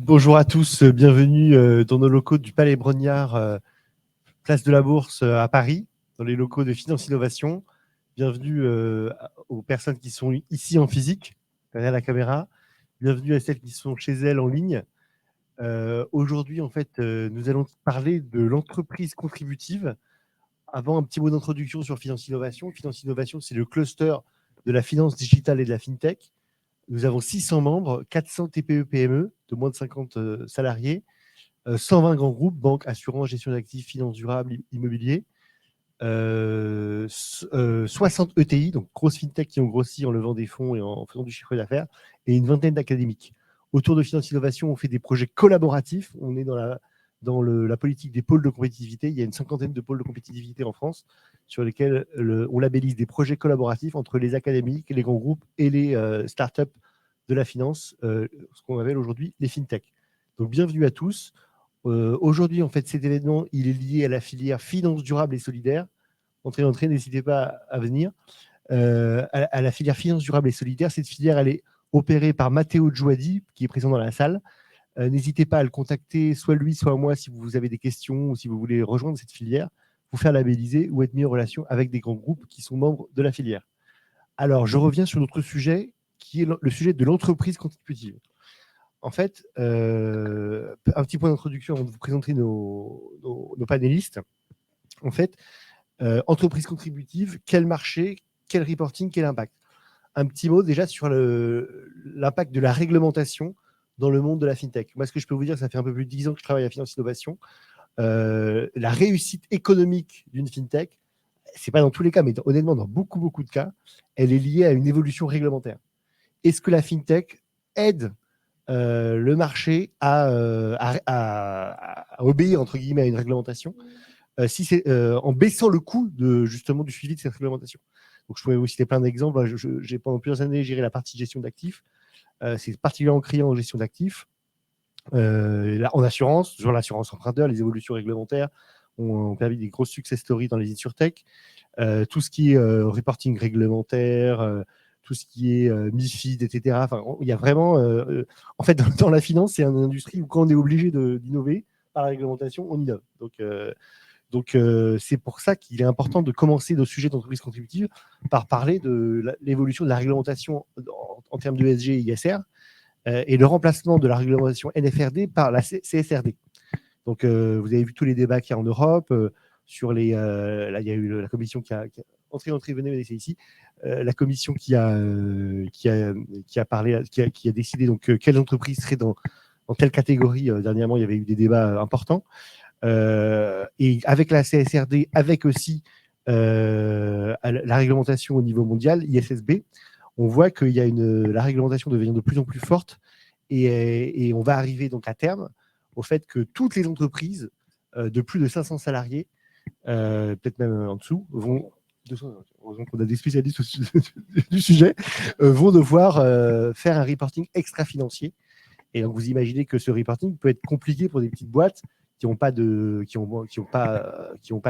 Bonjour à tous, bienvenue dans nos locaux du Palais Brognard, place de la Bourse à Paris, dans les locaux de Finance Innovation. Bienvenue aux personnes qui sont ici en physique, derrière la caméra. Bienvenue à celles qui sont chez elles en ligne. Aujourd'hui, en fait, nous allons parler de l'entreprise contributive. Avant, un petit mot d'introduction sur Finance Innovation. Finance Innovation, c'est le cluster de la finance digitale et de la fintech. Nous avons 600 membres, 400 TPE-PME de moins de 50 salariés, 120 grands groupes, banques, assurances, gestion d'actifs, finances durables, immobilier, 60 ETI, donc grosses fintech qui ont grossi en levant des fonds et en faisant du chiffre d'affaires, et une vingtaine d'académiques. Autour de Finance Innovation, on fait des projets collaboratifs. On est dans la politique des pôles de compétitivité. Il y a une cinquantaine de pôles de compétitivité en France sur lesquels on labellise des projets collaboratifs entre les académiques, les grands groupes et les startups de la finance, ce qu'on appelle aujourd'hui les fintech. Donc bienvenue à tous. Aujourd'hui, en fait, cet événement, il est lié à la filière finance durable et solidaire. Entrez, n'hésitez pas à venir. À la filière finance durable et solidaire, cette filière, elle est opérée par Matteo Giuadi, qui est présent dans la salle. N'hésitez pas à le contacter, soit lui, soit moi, si vous avez des questions ou si vous voulez rejoindre cette filière, vous faire labelliser ou être mis en relation avec des grands groupes qui sont membres de la filière. Alors, je reviens sur notre sujet, qui est le sujet de l'entreprise contributive. En fait, un petit point d'introduction avant de vous présenter nos panélistes. En fait, entreprise contributive, quel marché, quel reporting, quel impact. Un petit mot déjà sur l'impact de la réglementation dans le monde de la fintech. Moi, ce que je peux vous dire, ça fait un peu plus de 10 ans que je travaille à Finance Innovation. La réussite économique d'une fintech, c'est pas dans tous les cas, mais honnêtement, dans beaucoup de cas, elle est liée à une évolution réglementaire. Est-ce que la fintech aide le marché à obéir entre guillemets à une réglementation si c'est en baissant le coût justement du suivi de cette réglementation. Donc je pourrais vous citer plein d'exemples. J'ai pendant plusieurs années géré la partie gestion d'actifs. C'est particulièrement criant en gestion d'actifs. En assurance, sur l'assurance emprunteur, les évolutions réglementaires ont permis des grosses success stories dans les insurtech. Tout ce qui est reporting réglementaire, tout ce qui est MiFID, etc. Enfin, il y a vraiment, en fait, dans la finance, c'est une industrie où quand on est obligé d'innover par la réglementation, on innove. Donc, c'est pour ça qu'il est important de commencer nos sujets d'entreprise contributive par parler de l'évolution de la réglementation en termes de ESG et ISR et le remplacement de la réglementation NFRD par la CSRD. Donc, vous avez vu tous les débats qu'il y a en Europe sur les. Là, il y a eu la commission qui a entré, venez ici. La commission qui a parlé, qui a décidé donc quelle entreprise serait dans telle catégorie. Dernièrement, il y avait eu des débats importants. Et avec la CSRD, avec aussi la réglementation au niveau mondial, ISSB, on voit que la réglementation devient de plus en plus forte et on va arriver donc à terme au fait que toutes les entreprises de plus de 500 salariés, peut-être même en dessous, heureusement qu'on a des spécialistes du sujet, vont devoir faire un reporting extra-financier. Et donc vous imaginez que ce reporting peut être compliqué pour des petites boîtes qui n'ont pas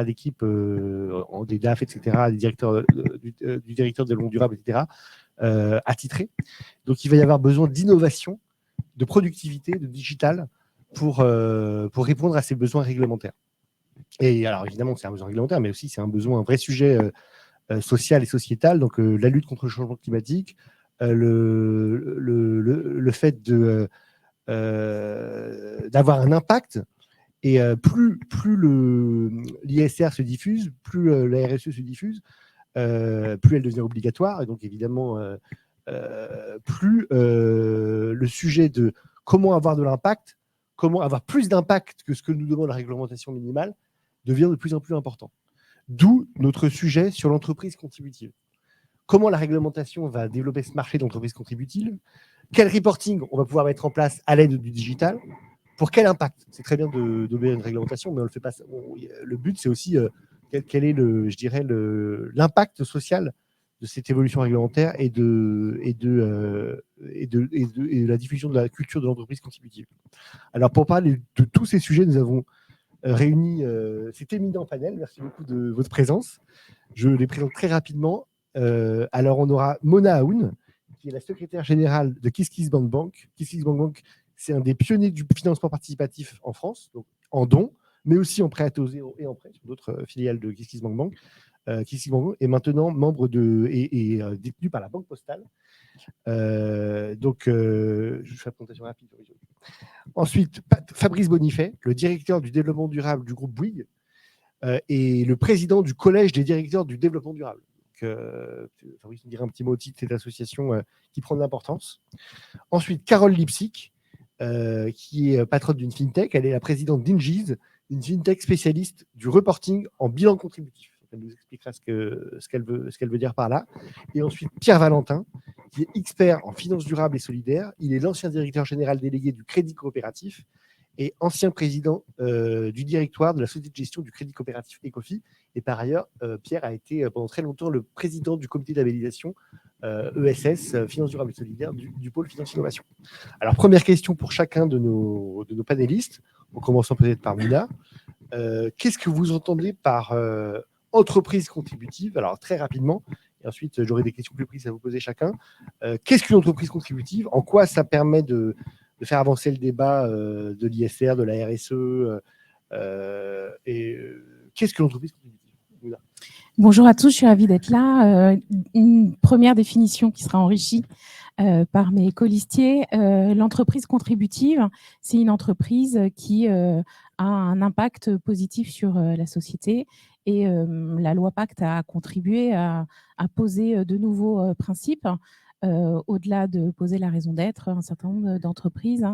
d'équipe, des DAF, etc., des directeurs, du directeur de long durable, etc., attitrés. Donc il va y avoir besoin d'innovation, de productivité, de digital pour répondre à ces besoins réglementaires. Et alors évidemment, c'est un besoin réglementaire, mais aussi c'est un vrai sujet social et sociétal. Donc la lutte contre le changement climatique, le fait d'avoir un impact. Et plus l'ISR se diffuse, plus la RSE se diffuse, plus elle devient obligatoire. Et donc, évidemment, plus le sujet de comment avoir de l'impact, comment avoir plus d'impact que ce que nous demande la réglementation minimale, devient de plus en plus important. D'où notre sujet sur l'entreprise contributive. Comment la réglementation va développer ce marché d'entreprise contributive? Quel reporting on va pouvoir mettre en place à l'aide du digital? Pour quel impact? C'est très bien d'obéir à une réglementation, mais on le fait pas. Le but, c'est aussi quel est l'impact social de cette évolution réglementaire et de la diffusion de la culture de l'entreprise contributive. Alors, pour parler de tous ces sujets, nous avons réuni cet éminent panel. Merci beaucoup de votre présence. Je les présente très rapidement. Alors, on aura Mona Aoun, qui est la secrétaire générale de KissKissBankBank. KissKissBankBank, C'est un des pionniers du financement participatif en France, donc en dons, mais aussi en prêt à taux zéro et en prêt sur d'autres filiales de KissKissBankBank. KissKissBankBank est maintenant membre et détenu par la Banque Postale. Je fais la présentation rapide. Ensuite, Fabrice Bonifay, le directeur du développement durable du groupe Bouygues, et le président du collège des directeurs du développement durable. Fabrice nous dira un petit mot aussi de cette association qui prend de l'importance. Ensuite, Carole Lipsic, qui est patronne d'une fintech. Elle est la présidente d'Ingiz, une fintech spécialiste du reporting en bilan contributif. Elle nous expliquera ce qu'elle veut dire par là. Et ensuite, Pierre Valentin, qui est expert en finance durable et solidaire. Il est l'ancien directeur général délégué du Crédit Coopératif et ancien président du directoire de la société de gestion du Crédit Coopératif Ecofi. Et par ailleurs, Pierre a été pendant très longtemps le président du comité de labellisation ESS, Finance durable et solidaire, du pôle Finance Innovation. Alors, première question pour chacun de nos panélistes, en commençant peut-être par Mouna. Qu'est-ce que vous entendez par entreprise contributive? Alors, très rapidement, et ensuite, j'aurai des questions plus précises à vous poser chacun. Qu'est-ce qu'une entreprise contributive? En quoi ça permet de faire avancer le débat de l'ISR, de la RSE qu'est-ce que l'entreprise contributive? Mouna. Bonjour à tous, je suis ravie d'être là. Une première définition qui sera enrichie par mes colistiers. L'entreprise contributive, c'est une entreprise qui a un impact positif sur la société et la loi Pacte a contribué à poser de nouveaux principes. Au-delà de poser la raison d'être, un certain nombre d'entreprises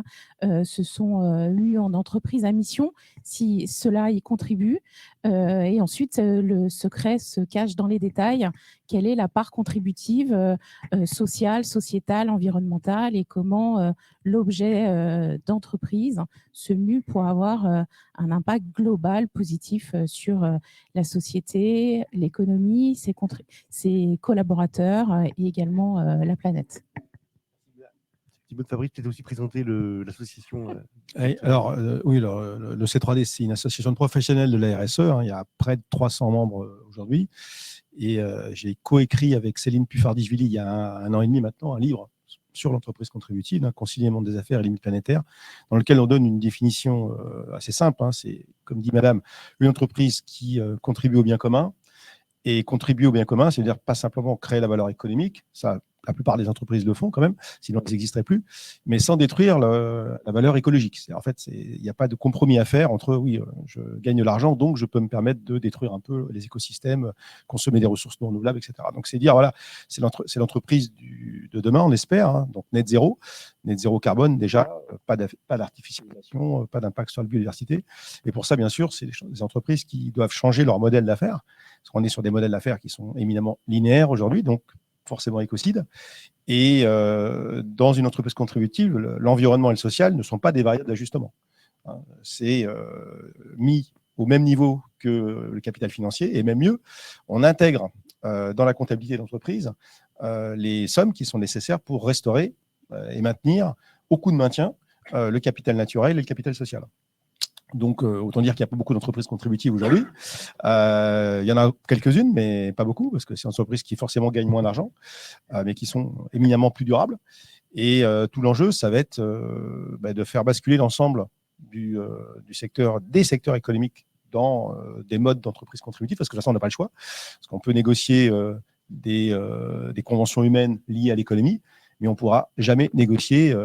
se sont lues en entreprise à mission, si cela y contribue. Et ensuite, le secret se cache dans les détails. Quelle est la part contributive sociale, sociétale, environnementale et comment l'objet d'entreprise se mue pour avoir un impact global positif sur la société, l'économie, ses collaborateurs et également la planète. Thibaut de Fabrice, peut-être aussi présenter l'association. Oui, le C3D, c'est une association de professionnels de la RSE. Il y a près de 300 membres aujourd'hui. Et j'ai coécrit avec Céline Puffardichvili il y a un an et demi maintenant un livre sur l'entreprise contributive, conciliement des affaires et limites planétaires, dans lequel on donne une définition assez simple. C'est, comme dit madame, une entreprise qui contribue au bien commun. Et contribuer au bien commun, c'est-à-dire pas simplement créer la valeur économique, ça, la plupart des entreprises le font quand même, sinon elles n'existeraient plus, mais sans détruire la valeur écologique. En fait, il n'y a pas de compromis à faire entre, oui, je gagne de l'argent, donc je peux me permettre de détruire un peu les écosystèmes, consommer des ressources non renouvelables, etc. Donc c'est dire, voilà, c'est l'entreprise de demain, on espère, donc net zéro carbone déjà, pas d'artificialisation, pas d'impact sur la biodiversité. Et pour ça, bien sûr, c'est des entreprises qui doivent changer leur modèle d'affaires, parce qu'on est sur des modèles d'affaires qui sont éminemment linéaires aujourd'hui, donc forcément écocides. Et dans une entreprise contributive, l'environnement et le social ne sont pas des variables d'ajustement. C'est mis au même niveau que le capital financier, et même mieux, on intègre dans la comptabilité d'entreprise les sommes qui sont nécessaires pour restaurer et maintenir au coût de maintien le capital naturel et le capital social. Donc, autant dire qu'il n'y a pas beaucoup d'entreprises contributives aujourd'hui. Il y en a quelques-unes, mais pas beaucoup, parce que c'est une entreprise qui forcément gagne moins d'argent, mais qui sont éminemment plus durables. Et tout l'enjeu, ça va être de faire basculer l'ensemble des secteurs économiques dans des modes d'entreprise contributive, parce que de toute façon, on n'a pas le choix. Parce qu'on peut négocier des conventions humaines liées à l'économie, mais on ne pourra jamais négocier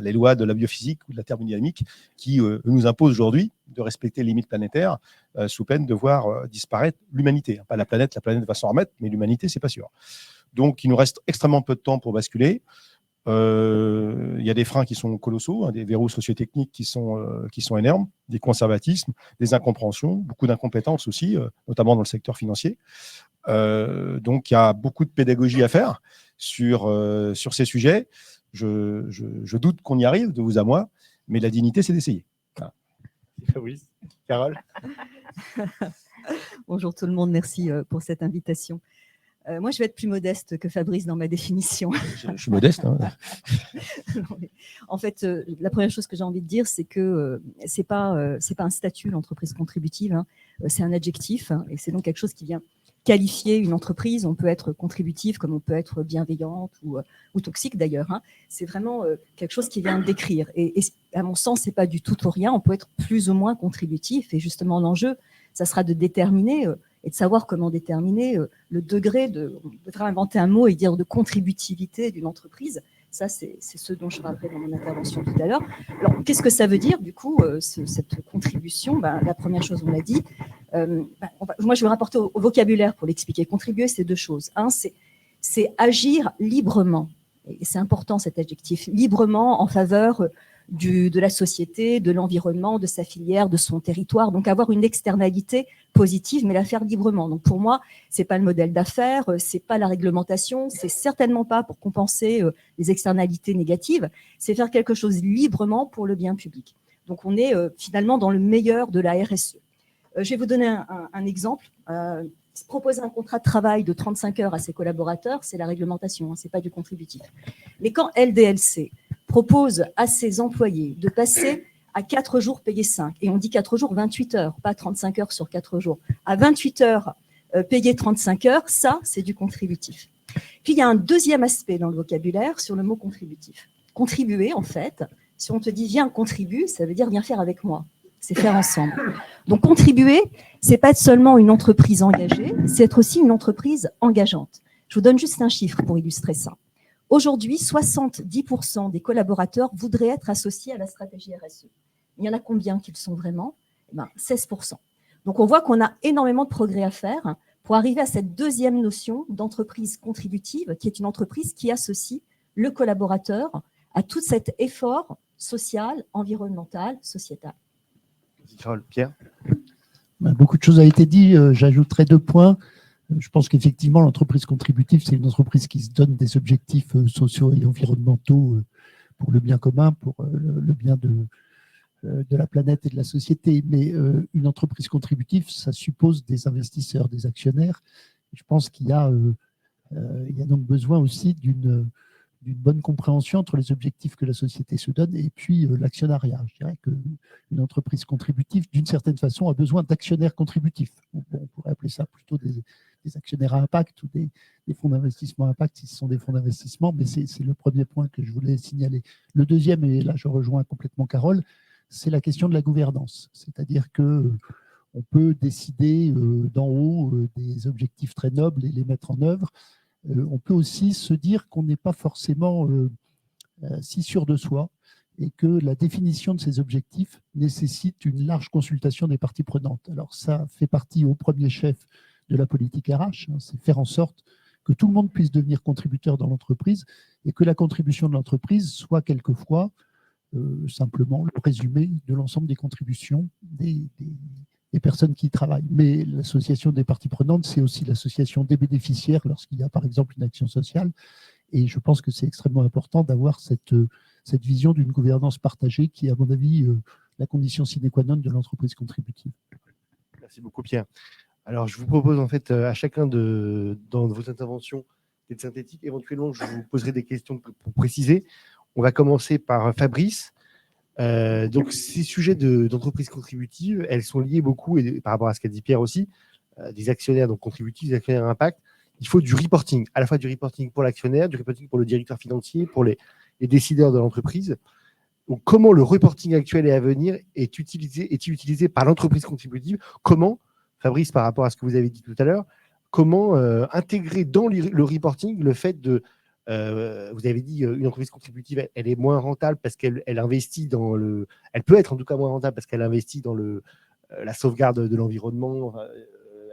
les lois de la biophysique ou de la thermodynamique qui nous imposent aujourd'hui de respecter les limites planétaires sous peine de voir disparaître l'humanité. Pas la planète va s'en remettre, mais l'humanité, c'est pas sûr. Donc, il nous reste extrêmement peu de temps pour basculer. Il y a des freins qui sont colossaux, des verrous sociotechniques qui sont énormes, des conservatismes, des incompréhensions, beaucoup d'incompétences aussi, notamment dans le secteur financier. Donc, il y a beaucoup de pédagogie à faire sur ces sujets. Je doute qu'on y arrive, de vous à moi, mais la dignité, c'est d'essayer. Voilà. Oui. Carole. Bonjour tout le monde, merci pour cette invitation. Moi, je vais être plus modeste que Fabrice dans ma définition. Je suis modeste. En fait, la première chose que j'ai envie de dire, c'est que c'est pas un statut, l'entreprise contributive, c'est un adjectif, et c'est donc quelque chose qui vient qualifier une entreprise, on peut être contributif comme on peut être bienveillante ou toxique d'ailleurs. Hein. C'est vraiment quelque chose qui vient de décrire. Et à mon sens, c'est pas du tout ou rien. On peut être plus ou moins contributif. Et justement, l'enjeu, ça sera de déterminer et de savoir comment déterminer le degré de. On devrait inventer un mot et dire de contributivité d'une entreprise. Ça, c'est ce dont je parlerai dans mon intervention tout à l'heure. Alors, qu'est-ce que ça veut dire, du coup, cette contribution? La première chose, on l'a dit. Moi, je vais rapporter au vocabulaire pour l'expliquer. Contribuer, c'est deux choses. Un, c'est agir librement. Et c'est important, cet adjectif. Librement en faveur de la société, de l'environnement, de sa filière, de son territoire. Donc, avoir une externalité positive, mais la faire librement. Donc, pour moi, c'est pas le modèle d'affaires, c'est pas la réglementation, c'est certainement pas pour compenser les externalités négatives. C'est faire quelque chose librement pour le bien public. Donc, on est finalement dans le meilleur de la RSE. Je vais vous donner un exemple. Proposer un contrat de travail de 35 heures à ses collaborateurs, c'est la réglementation, hein, c'est pas du contributif. Mais quand LDLC propose à ses employés de passer à 4 jours payés 5, et on dit 4 jours, 28 heures, pas 35 heures sur 4 jours, à 28 heures payés 35 heures, ça, c'est du contributif. Puis, il y a un deuxième aspect dans le vocabulaire sur le mot contributif. Contribuer, en fait, si on te dit « viens, contribue », ça veut dire « viens faire avec moi ». C'est faire ensemble. Donc, contribuer, c'est pas être seulement une entreprise engagée, c'est être aussi une entreprise engageante. Je vous donne juste un chiffre pour illustrer ça. Aujourd'hui, 70% des collaborateurs voudraient être associés à la stratégie RSE. Il y en a combien qui le sont vraiment? 16%. Donc, on voit qu'on a énormément de progrès à faire pour arriver à cette deuxième notion d'entreprise contributive, qui est une entreprise qui associe le collaborateur à tout cet effort social, environnemental, sociétal. Pierre? Beaucoup de choses ont été dites. J'ajouterai 2 points. Je pense qu'effectivement, l'entreprise contributive, c'est une entreprise qui se donne des objectifs sociaux et environnementaux pour le bien commun, pour le bien de la planète et de la société. Mais une entreprise contributive, ça suppose des investisseurs, des actionnaires. Je pense qu'il y a donc besoin aussi d'une bonne compréhension entre les objectifs que la société se donne et puis l'actionnariat. Je dirais qu'une entreprise contributive, d'une certaine façon, a besoin d'actionnaires contributifs. On pourrait appeler ça plutôt des actionnaires à impact ou des fonds d'investissement à impact si ce sont des fonds d'investissement, mais c'est le premier point que je voulais signaler. Le deuxième, et là je rejoins complètement Carole, c'est la question de la gouvernance. C'est-à-dire qu'on peut décider d'en haut des objectifs très nobles et les mettre en œuvre. On peut aussi se dire qu'on n'est pas forcément si sûr de soi et que la définition de ces objectifs nécessite une large consultation des parties prenantes. Alors ça fait partie au premier chef de la politique RH, hein, c'est faire en sorte que tout le monde puisse devenir contributeur dans l'entreprise et que la contribution de l'entreprise soit quelquefois simplement le résumé de l'ensemble des contributions des personnes qui y travaillent. Mais l'association des parties prenantes, c'est aussi l'association des bénéficiaires lorsqu'il y a par exemple une action sociale. Et je pense que c'est extrêmement important d'avoir cette vision d'une gouvernance partagée qui est, à mon avis, la condition sine qua non de l'entreprise contributive. Merci beaucoup, Pierre. Alors, je vous propose en fait à chacun dans vos interventions d'être synthétique. Éventuellement, je vous poserai des questions pour préciser. On va commencer par Fabrice. Donc, ces sujets d'entreprise contributive, elles sont liées beaucoup, et par rapport à ce qu'a dit Pierre aussi, des actionnaires donc contributifs, des actionnaires à impact. Il faut du reporting, à la fois du reporting pour l'actionnaire, du reporting pour le directeur financier, pour les décideurs de l'entreprise. Donc, comment le reporting actuel et à venir est-il utilisé par l'entreprise contributive? Comment, Fabrice, par rapport à ce que vous avez dit tout à l'heure, comment intégrer dans le reporting le fait de vous avez dit une entreprise contributive, elle est moins rentable parce qu'elle investit dans le. Elle peut être en tout cas moins rentable parce qu'elle investit dans la sauvegarde de l'environnement.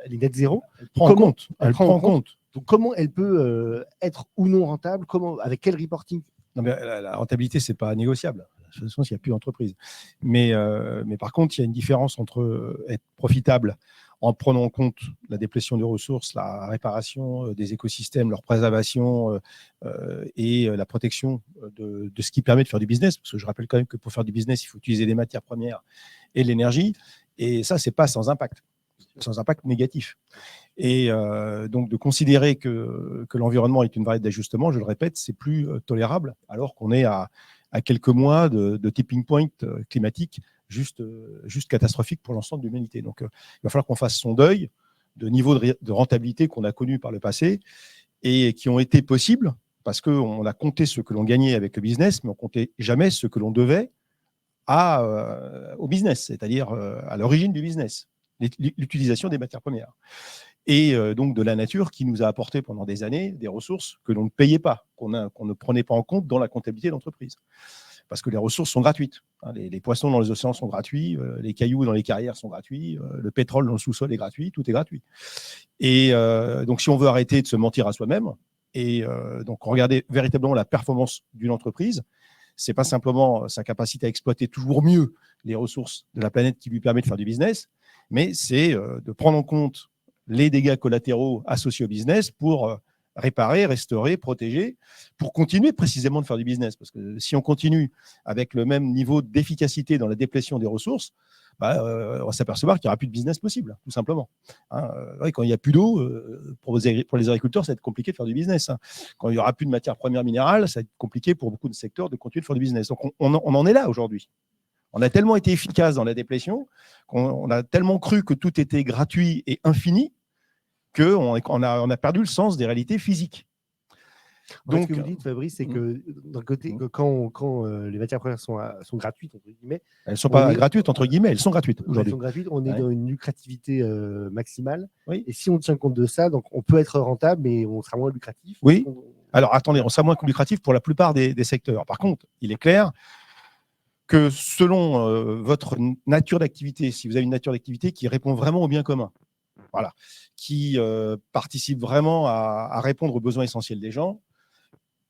Elle est net zéro. Elle prend en compte. Donc comment elle peut être ou non rentable? Avec quel reporting? Non, mais la rentabilité, c'est pas négociable. De toute façon, il n'y a plus d'entreprise. Mais par contre, il y a une différence entre être profitable en prenant en compte la déplétion des ressources, la réparation des écosystèmes, leur préservation et la protection de ce qui permet de faire du business. Parce que je rappelle quand même que pour faire du business, il faut utiliser des matières premières et de l'énergie. Et ça, ce n'est pas sans impact négatif. Et donc, de considérer que l'environnement est une variable d'ajustement, je le répète, c'est plus tolérable, alors qu'on est à quelques mois de tipping point climatique juste catastrophique pour l'ensemble de l'humanité. Donc, il va falloir qu'on fasse son deuil de niveaux de rentabilité qu'on a connus par le passé et qui ont été possibles parce qu'on a compté ce que l'on gagnait avec le business, mais on ne comptait jamais ce que l'on devait au business, c'est-à-dire à l'origine du business, l'utilisation des matières premières. Et donc de la nature qui nous a apporté pendant des années des ressources que l'on ne payait pas, qu'on ne prenait pas en compte dans la comptabilité d'entreprise. Parce que les ressources sont gratuites. Les poissons dans les océans sont gratuits, les cailloux dans les carrières sont gratuits, le pétrole dans le sous-sol est gratuit, tout est gratuit. Et donc si on veut arrêter de se mentir à soi-même, et donc regarder véritablement la performance d'une entreprise, c'est pas simplement sa capacité à exploiter toujours mieux les ressources de la planète qui lui permet de faire du business, mais c'est de prendre en compte les dégâts collatéraux associés au business pour réparer, restaurer, protéger, pour continuer précisément de faire du business. Parce que si on continue avec le même niveau d'efficacité dans la déplétion des ressources, on va s'apercevoir qu'il n'y aura plus de business possible, tout simplement. Quand il n'y a plus d'eau, pour les agriculteurs, ça va être compliqué de faire du business. Quand il n'y aura plus de matières premières minérales, ça va être compliqué pour beaucoup de secteurs de continuer de faire du business. Donc on en est là aujourd'hui. On a tellement été efficace dans la déplétion, qu'on a tellement cru que tout était gratuit et infini, qu'on a perdu le sens des réalités physiques. Donc, ce que vous dites, Fabrice, c'est que d'un côté, que quand les matières premières sont gratuites, entre guillemets, elles ne sont pas gratuites, entre guillemets, elles sont gratuites aujourd'hui. Elles sont gratuites, on est dans une lucrativité maximale. Oui. Et si on tient compte de ça, donc on peut être rentable, mais on sera moins lucratif. Oui. Alors attendez, on sera moins lucratif pour la plupart des secteurs. Par contre, il est clair que selon votre nature d'activité, si vous avez une nature d'activité qui répond vraiment au bien commun, voilà, qui participe vraiment à répondre aux besoins essentiels des gens,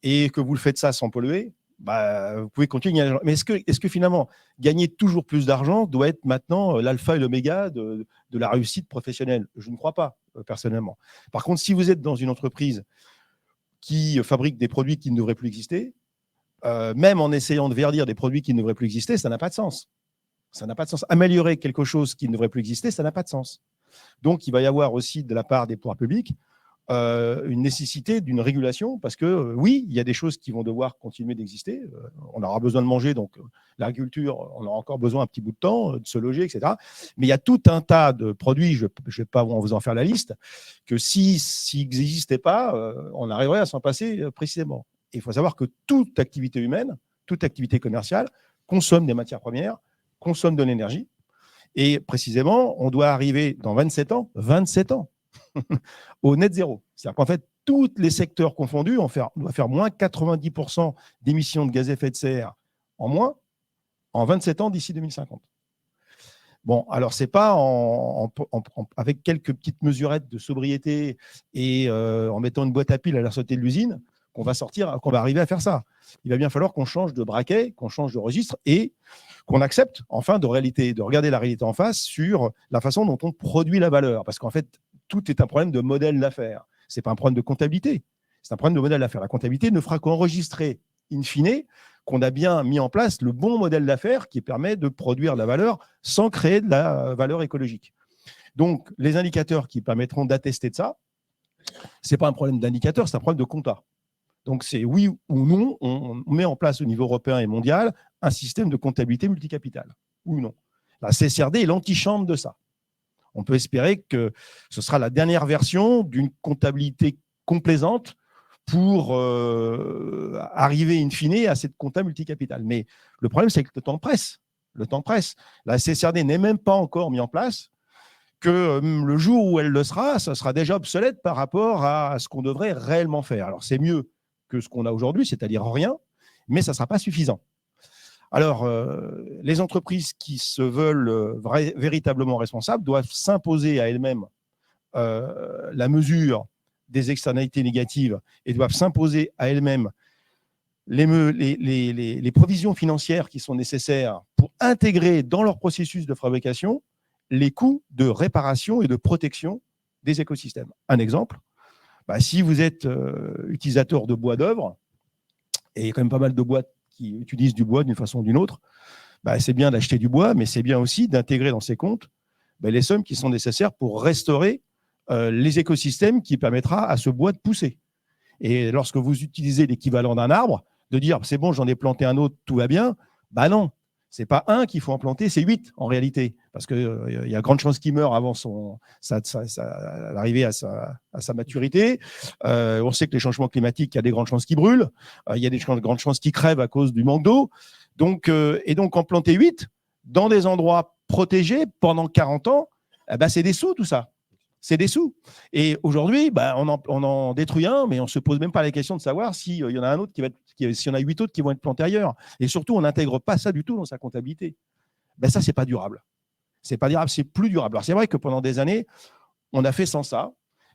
et que vous le faites ça sans polluer, vous pouvez continuer. Mais est-ce que finalement, gagner toujours plus d'argent doit être maintenant l'alpha et l'oméga de la réussite professionnelle? Je ne crois pas, personnellement. Par contre, si vous êtes dans une entreprise qui fabrique des produits qui ne devraient plus exister, même en essayant de verdir des produits qui ne devraient plus exister, ça n'a pas de sens. Ça n'a pas de sens. Améliorer quelque chose qui ne devrait plus exister, ça n'a pas de sens. Donc, il va y avoir aussi de la part des pouvoirs publics une nécessité d'une régulation parce que oui, il y a des choses qui vont devoir continuer d'exister. On aura besoin de manger, donc l'agriculture, on aura encore besoin un petit bout de temps, de se loger, etc. Mais il y a tout un tas de produits, je ne vais pas vous en faire la liste, que s'ils n'existaient pas, on arriverait à s'en passer précisément. Et il faut savoir que toute activité humaine, toute activité commerciale consomme des matières premières, consomme de l'énergie. Et précisément, on doit arriver dans 27 ans, au net zéro. C'est-à-dire qu'en fait, tous les secteurs confondus, on doit faire moins 90% d'émissions de gaz à effet de serre en moins en 27 ans d'ici 2050. Bon, alors c'est pas avec quelques petites mesurettes de sobriété et en mettant une boîte à piles à la sortie de l'usine qu'on va arriver à faire ça. Il va bien falloir qu'on change de braquet, qu'on change de registre et qu'on accepte enfin de regarder la réalité en face sur la façon dont on produit la valeur. Parce qu'en fait, tout est un problème de modèle d'affaires. Ce n'est pas un problème de comptabilité, c'est un problème de modèle d'affaires. La comptabilité ne fera qu'enregistrer, in fine, qu'on a bien mis en place le bon modèle d'affaires qui permet de produire de la valeur sans créer de la valeur écologique. Donc, les indicateurs qui permettront d'attester de ça, ce n'est pas un problème d'indicateur, c'est un problème de compta. Donc, c'est oui ou non, on met en place au niveau européen et mondial un système de comptabilité multicapital. Oui ou non. La CSRD est l'antichambre de ça. On peut espérer que ce sera la dernière version d'une comptabilité complaisante pour arriver in fine à cette compta multicapital. Mais le problème, c'est que le temps presse. Le temps presse. La CSRD n'est même pas encore mise en place, que le jour où elle le sera, ça sera déjà obsolète par rapport à ce qu'on devrait réellement faire. Alors, c'est mieux que ce qu'on a aujourd'hui, c'est-à-dire rien, mais ça ne sera pas suffisant. Alors, les entreprises qui se veulent véritablement responsables doivent s'imposer à elles-mêmes la mesure des externalités négatives et doivent s'imposer à elles-mêmes les provisions financières qui sont nécessaires pour intégrer dans leur processus de fabrication les coûts de réparation et de protection des écosystèmes. Un exemple, si vous êtes utilisateur de bois d'œuvre, et il y a quand même pas mal de boîtes qui utilisent du bois d'une façon ou d'une autre, c'est bien d'acheter du bois, mais c'est bien aussi d'intégrer dans ces comptes les sommes qui sont nécessaires pour restaurer les écosystèmes qui permettra à ce bois de pousser. Et lorsque vous utilisez l'équivalent d'un arbre, de dire c'est bon, j'en ai planté un autre, tout va bien, non. C'est pas 1 qu'il faut implanter, c'est 8 en réalité, parce qu'il y a grande chance qu'il meure avant l'arrivée à sa maturité. On sait que les changements climatiques, il y a des grandes chances qu'ils brûlent, il y a des grandes chances qu'ils crèvent à cause du manque d'eau. Donc en planter 8 dans des endroits protégés pendant 40 ans, c'est des sous tout ça. C'est des sous. Et aujourd'hui, on en détruit un, mais on ne se pose même pas la question de savoir s'il y en a un autre s'il y en a 8 autres qui vont être plantés ailleurs. Et surtout, on n'intègre pas ça du tout dans sa comptabilité. Ça, c'est pas durable. C'est pas durable, c'est plus durable. Alors, c'est vrai que pendant des années, on a fait sans ça,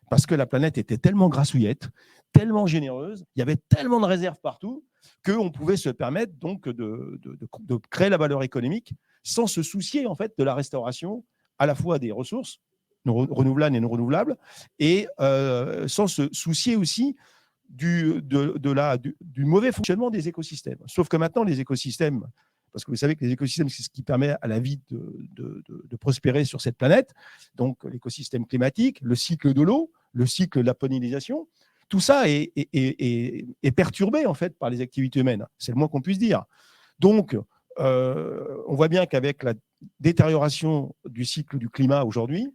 parce que la planète était tellement grassouillette, tellement généreuse, il y avait tellement de réserves partout, qu'on pouvait se permettre donc de créer la valeur économique sans se soucier en fait de la restauration à la fois des ressources renouvelables et non renouvelables, et sans se soucier aussi du mauvais fonctionnement des écosystèmes. Sauf que maintenant, les écosystèmes, parce que vous savez que les écosystèmes, c'est ce qui permet à la vie de prospérer sur cette planète, donc l'écosystème climatique, le cycle de l'eau, le cycle de la pollinisation, tout ça est perturbé en fait par les activités humaines. C'est le moins qu'on puisse dire. Donc, on voit bien qu'avec la détérioration du cycle du climat aujourd'hui,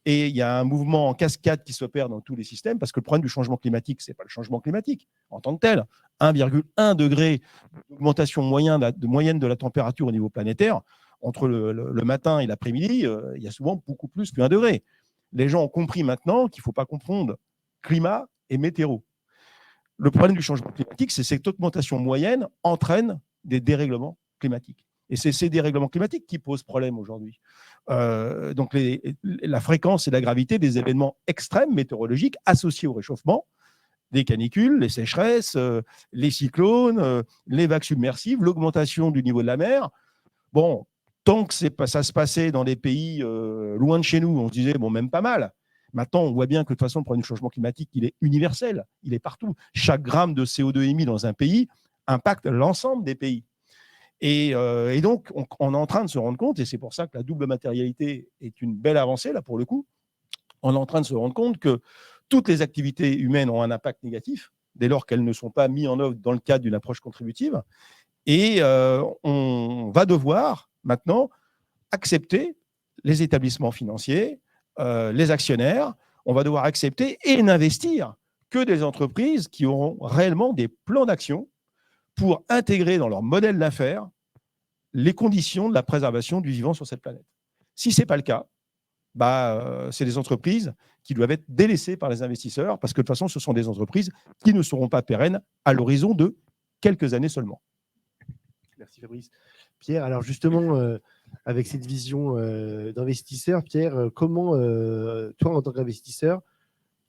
et il y a un mouvement en cascade qui s'opère dans tous les systèmes, parce que le problème du changement climatique, ce n'est pas le changement climatique en tant que tel. 1,1 degré d'augmentation moyenne de la température au niveau planétaire, entre le matin et l'après-midi, il y a souvent beaucoup plus qu'1 degré. Les gens ont compris maintenant qu'il ne faut pas confondre climat et météo. Le problème du changement climatique, c'est que cette augmentation moyenne entraîne des dérèglements climatiques. Et c'est ces dérèglements climatiques qui posent problème aujourd'hui. Donc la fréquence et la gravité des événements extrêmes météorologiques associés au réchauffement, les canicules, les sécheresses, les cyclones, les vagues submersives, l'augmentation du niveau de la mer. Bon, tant que ça se passait dans des pays loin de chez nous, on se disait, bon, même pas mal. Maintenant, on voit bien que de toute façon, le problème du changement climatique, il est universel, il est partout. Chaque gramme de CO2 émis dans un pays impacte l'ensemble des pays. Et donc, on est en train de se rendre compte, et c'est pour ça que la double matérialité est une belle avancée, là, pour le coup, on est en train de se rendre compte que toutes les activités humaines ont un impact négatif, dès lors qu'elles ne sont pas mises en œuvre dans le cadre d'une approche contributive. Et on va devoir, maintenant, accepter les établissements financiers, les actionnaires, on va devoir accepter et n'investir que des entreprises qui auront réellement des plans d'action pour intégrer dans leur modèle d'affaires les conditions de la préservation du vivant sur cette planète. Si ce n'est pas le cas, c'est des entreprises qui doivent être délaissées par les investisseurs, parce que de toute façon, ce sont des entreprises qui ne seront pas pérennes à l'horizon de quelques années seulement. Merci Fabrice. Pierre, alors justement, avec cette vision d'investisseur, Pierre, comment, toi, en tant qu'investisseur,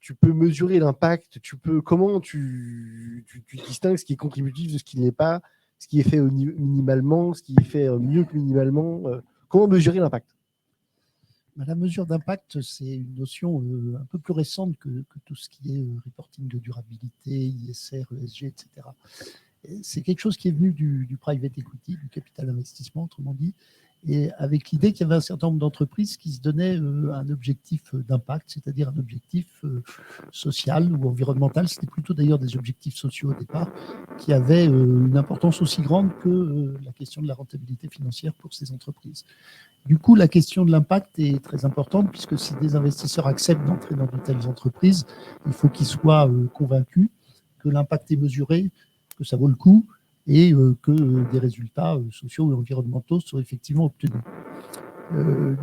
tu peux mesurer l'impact, comment tu distingues ce qui est contributif de ce qui ne l'est pas, ce qui est fait minimalement, ce qui est fait mieux que minimalement. Comment mesurer l'impact? La mesure d'impact, c'est une notion un peu plus récente que tout ce qui est reporting de durabilité, ISR, ESG, etc. C'est quelque chose qui est venu du private equity, du capital investissement, autrement dit, et avec l'idée qu'il y avait un certain nombre d'entreprises qui se donnaient un objectif d'impact, c'est-à-dire un objectif social ou environnemental. C'était plutôt d'ailleurs des objectifs sociaux au départ, qui avaient une importance aussi grande que la question de la rentabilité financière pour ces entreprises. Du coup, la question de l'impact est très importante, puisque si des investisseurs acceptent d'entrer dans de telles entreprises, il faut qu'ils soient convaincus que l'impact est mesuré, que ça vaut le coup, et que des résultats sociaux et environnementaux sont effectivement obtenus.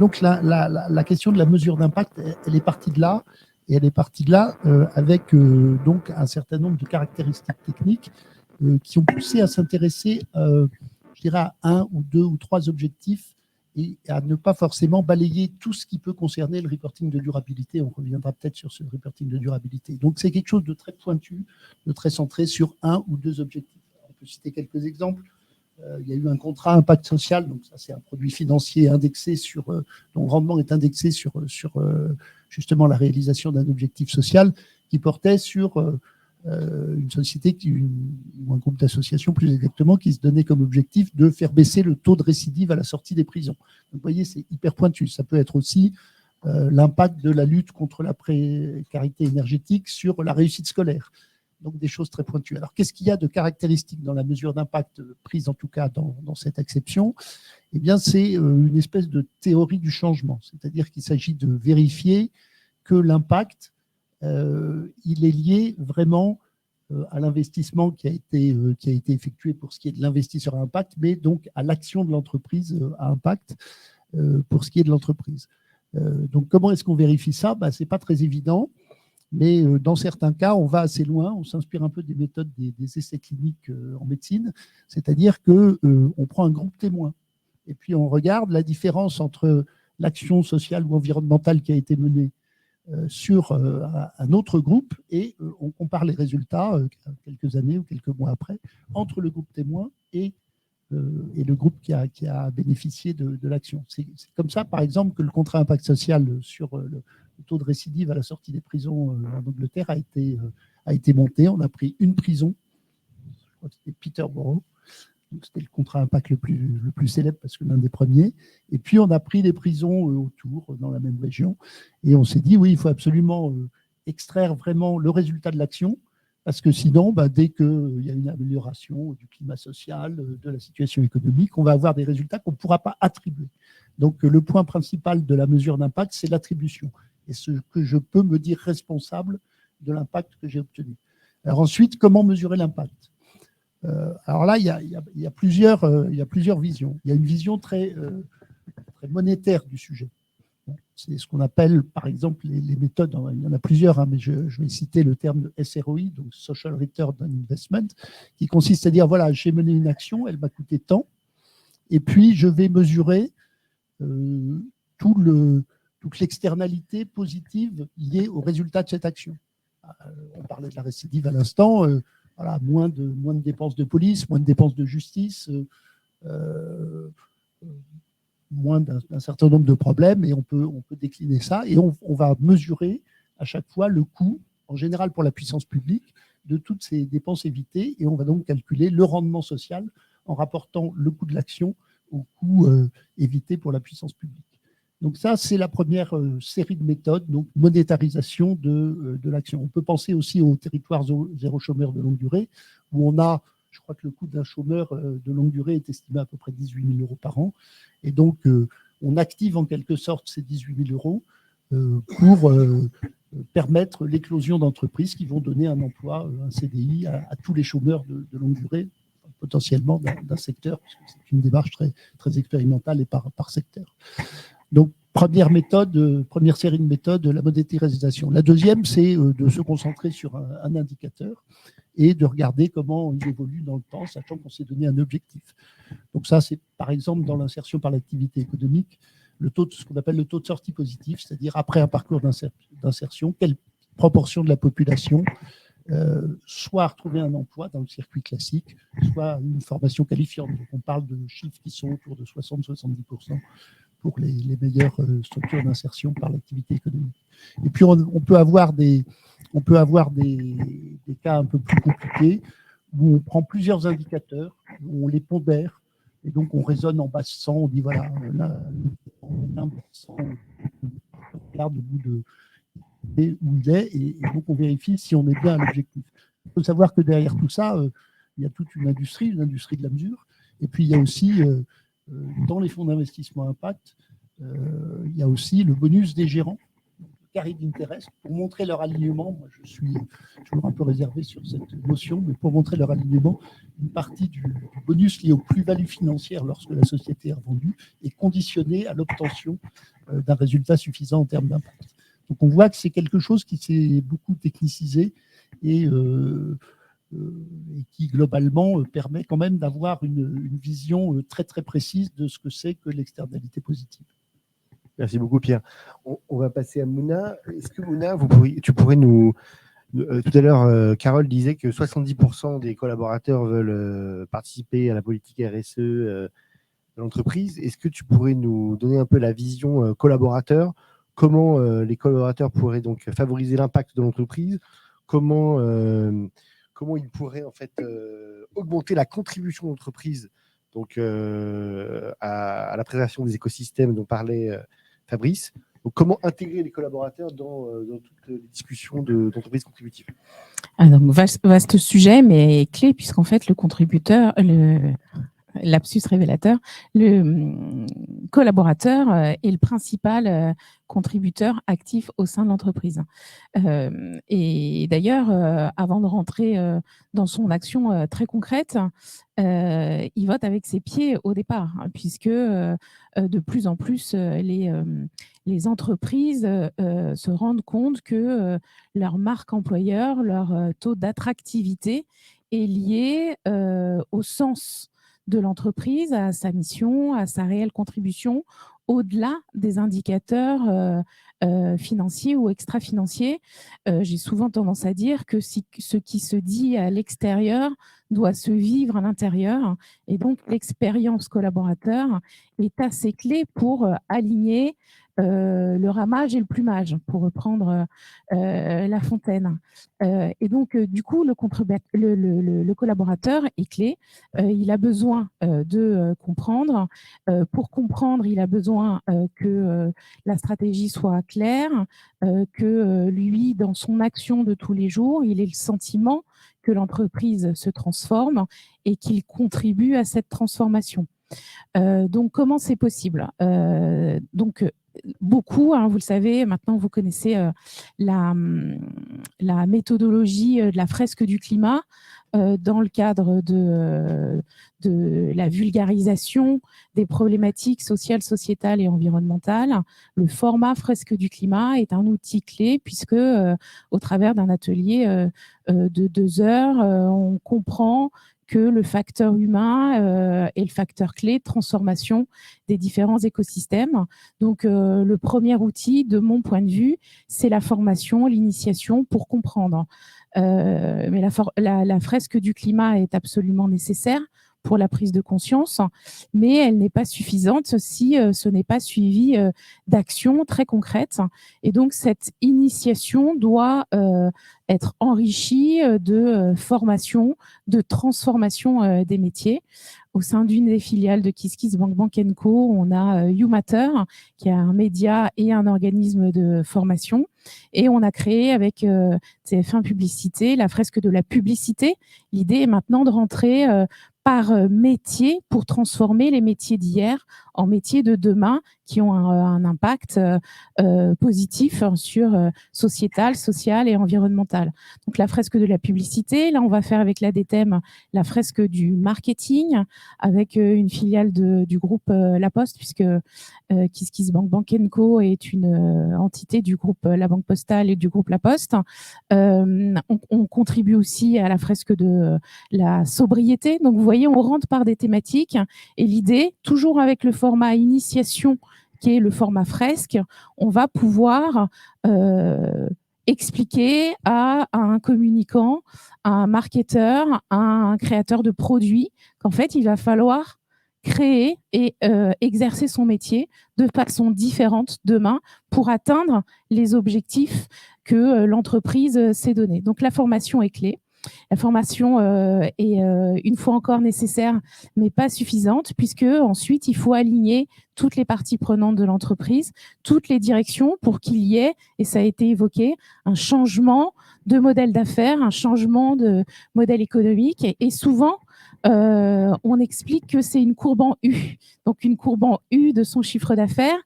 Donc la question de la mesure d'impact, elle est partie de là, et elle est partie de là avec donc un certain nombre de caractéristiques techniques qui ont poussé à s'intéresser, je dirais, à 1 ou 2 ou 3 objectifs, et à ne pas forcément balayer tout ce qui peut concerner le reporting de durabilité. On reviendra peut-être sur ce reporting de durabilité. Donc c'est quelque chose de très pointu, de très centré sur 1 ou 2 objectifs. On peut citer quelques exemples. Il y a eu un contrat impact social, donc ça c'est un produit financier indexé dont le rendement est indexé sur justement la réalisation d'un objectif social, qui portait sur une société ou un groupe d'associations plus exactement, qui se donnait comme objectif de faire baisser le taux de récidive à la sortie des prisons. Donc, vous voyez, c'est hyper pointu. Ça peut être aussi l'impact de la lutte contre la précarité énergétique sur la réussite scolaire. Donc des choses très pointues. Alors qu'est-ce qu'il y a de caractéristique dans la mesure d'impact prise en tout cas dans cette acception? Eh bien c'est une espèce de théorie du changement, c'est-à-dire qu'il s'agit de vérifier que l'impact, il est lié vraiment à l'investissement qui a été effectué pour ce qui est de l'investisseur à impact, mais donc à l'action de l'entreprise à impact pour ce qui est de l'entreprise. Donc comment est-ce qu'on vérifie ça? Ce n'est pas très évident, mais dans certains cas, on va assez loin, on s'inspire un peu des méthodes des essais cliniques en médecine, c'est-à-dire qu'on prend un groupe témoin et puis on regarde la différence entre l'action sociale ou environnementale qui a été menée sur un autre groupe et on compare les résultats quelques années ou quelques mois après entre le groupe témoin et le groupe qui a bénéficié de l'action. C'est comme ça, par exemple, que le contrat impact social sur le taux de récidive à la sortie des prisons en Angleterre a été monté. On a pris une prison, je crois que c'était Peterborough, c'était le contrat impact le plus célèbre parce que l'un des premiers. Et puis, on a pris les prisons autour, dans la même région. Et on s'est dit, oui, il faut absolument extraire vraiment le résultat de l'action parce que sinon, dès qu'il y a une amélioration du climat social, de la situation économique, on va avoir des résultats qu'on ne pourra pas attribuer. Donc, le point principal de la mesure d'impact, c'est l'attribution. Et ce que je peux me dire responsable de l'impact que j'ai obtenu. Alors ensuite, comment mesurer l'impact? Alors là, il y a plusieurs visions. Il y a une vision très monétaire du sujet. C'est ce qu'on appelle, par exemple, les méthodes, il y en a plusieurs, mais je vais citer le terme de SROI, donc Social Return on Investment, qui consiste à dire, voilà, j'ai mené une action, elle m'a coûté tant, et puis je vais mesurer toute l'externalité positive liée au résultat de cette action. On parlait de la récidive à l'instant, voilà, moins de dépenses de police, moins de dépenses de justice, moins d'un certain nombre de problèmes, et on peut décliner ça, et on va mesurer à chaque fois le coût, en général pour la puissance publique, de toutes ces dépenses évitées, et on va donc calculer le rendement social en rapportant le coût de l'action au coût évité pour la puissance publique. Donc ça, c'est la première série de méthodes, donc monétarisation de l'action. On peut penser aussi aux territoires zéro chômeur de longue durée, où on a, je crois que le coût d'un chômeur de longue durée est estimé à peu près 18 000 € par an. Et donc, on active en quelque sorte ces 18 000 € pour permettre l'éclosion d'entreprises qui vont donner un emploi, un CDI à tous les chômeurs de longue durée, potentiellement d'un secteur, parce que c'est une démarche très, très expérimentale et par secteur. Donc, première série de méthodes, la monétarisation. La deuxième, c'est de se concentrer sur un indicateur et de regarder comment il évolue dans le temps, sachant qu'on s'est donné un objectif. Donc ça, c'est par exemple dans l'insertion par l'activité économique, ce qu'on appelle le taux de sortie positif, c'est-à-dire après un parcours d'insertion, quelle proportion de la population soit retrouver un emploi dans le circuit classique, soit une formation qualifiante. Donc on parle de chiffres qui sont autour de 60-70% pour les meilleures structures d'insertion par l'activité économique. Et puis on peut avoir des cas un peu plus compliqués où on prend plusieurs indicateurs, où on les pondère, et donc on raisonne en base 100, on dit voilà, là, on regarde au bout de où il est, et donc on vérifie si on est bien à l'objectif. Il faut savoir que derrière tout ça, il y a toute une industrie de la mesure, et puis il y a aussi, dans les fonds d'investissement impact, il y a aussi le bonus des gérants, carried interest, pour montrer leur alignement. Moi, je suis toujours un peu réservé sur cette notion, mais pour montrer leur alignement, une partie du bonus lié aux plus-values financières lorsque la société est revendue est conditionnée à l'obtention d'un résultat suffisant en termes d'impact. Donc on voit que c'est quelque chose qui s'est beaucoup technicisé et qui globalement permet quand même d'avoir une vision très très précise de ce que c'est que l'externalité positive. Merci beaucoup, Pierre. On va passer à Mouna. Est-ce que Mouna, tu pourrais nous... tout à l'heure, Carole disait que 70% des collaborateurs veulent participer à la politique RSE de l'entreprise. Est-ce que tu pourrais nous donner un peu la vision collaborateur? Comment les collaborateurs pourraient donc favoriser l'impact de l'entreprise? Comment ils pourraient en fait augmenter la contribution de l'entreprise donc, à la préservation des écosystèmes dont parlait Fabrice? Donc, comment intégrer les collaborateurs dans toutes les discussions d'entreprise contributive? Donc, vaste sujet, mais clé, puisqu'en fait, le contributeur, lapsus révélateur, le collaborateur est le principal contributeur actif au sein de l'entreprise. Et d'ailleurs, avant de rentrer dans son action très concrète, il vote avec ses pieds au départ, hein, puisque de plus en plus, les entreprises se rendent compte que leur marque employeur, leur taux d'attractivité est lié au sens de l'entreprise, à sa mission, à sa réelle contribution, au-delà des indicateurs financiers ou extra-financiers. J'ai souvent tendance à dire que ce qui se dit à l'extérieur doit se vivre à l'intérieur. Et donc, l'expérience collaborateur est assez clé pour aligner le ramage et le plumage, pour reprendre La Fontaine. Et donc, du coup, le collaborateur est clé. Il a besoin de comprendre. Pour comprendre, il a besoin que la stratégie soit claire, que lui, dans son action de tous les jours, il ait le sentiment que l'entreprise se transforme et qu'il contribue à cette transformation. Donc, comment c'est possible? Beaucoup, hein, vous le savez, maintenant vous connaissez la méthodologie de la fresque du climat dans le cadre de la vulgarisation des problématiques sociales, sociétales et environnementales. Le format fresque du climat est un outil clé puisque au travers d'un atelier de 2 heures, on comprend que le facteur humain est le facteur clé de transformation des différents écosystèmes. Donc, le premier outil, de mon point de vue, c'est la formation, l'initiation pour comprendre. Mais la fresque du climat est absolument nécessaire pour la prise de conscience, mais elle n'est pas suffisante si ce n'est pas suivi d'actions très concrètes. Et donc, cette initiation doit être enrichie de formation, de transformation des métiers. Au sein d'une des filiales de KissKissBankBank & Co, on a YouMatter, qui est un média et un organisme de formation. Et on a créé avec TF1 Publicité la fresque de la publicité. L'idée est maintenant de rentrer par métier pour transformer les métiers d'hier en métiers de demain qui ont un impact positif sur sociétal, social et environnemental. Donc la fresque de la publicité, là on va faire avec l'ADTEM la fresque du marketing avec une filiale du groupe La Poste, puisque KissKissBankBank & Co est une entité du groupe La Banque Postale et du groupe La Poste. On contribue aussi à la fresque de la sobriété. Donc vous voyez, on rentre par des thématiques et l'idée, toujours avec le format initiation qui est le format fresque, on va pouvoir expliquer à un communicant, à un marketeur, à un créateur de produits qu'en fait, il va falloir créer et exercer son métier de façon différente demain pour atteindre les objectifs que l'entreprise s'est donnés. Donc, la formation est clé. La formation est une fois encore nécessaire, mais pas suffisante, puisque ensuite, il faut aligner toutes les parties prenantes de l'entreprise, toutes les directions pour qu'il y ait, et ça a été évoqué, un changement de modèle d'affaires, un changement de modèle économique. Et souvent, on explique que c'est une courbe en U. Donc, une courbe en U de son chiffre d'affaires.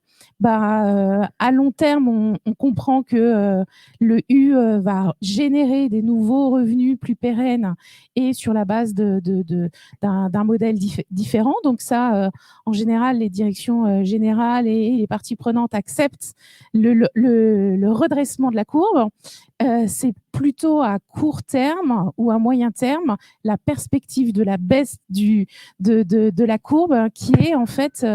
À long terme, on comprend que le U va générer des nouveaux revenus plus pérennes et sur la base d'un modèle différent. Donc ça, en général, les directions générales et les parties prenantes acceptent le redressement de la courbe. C'est plutôt à court terme ou à moyen terme la perspective de la baisse de la courbe qui est en fait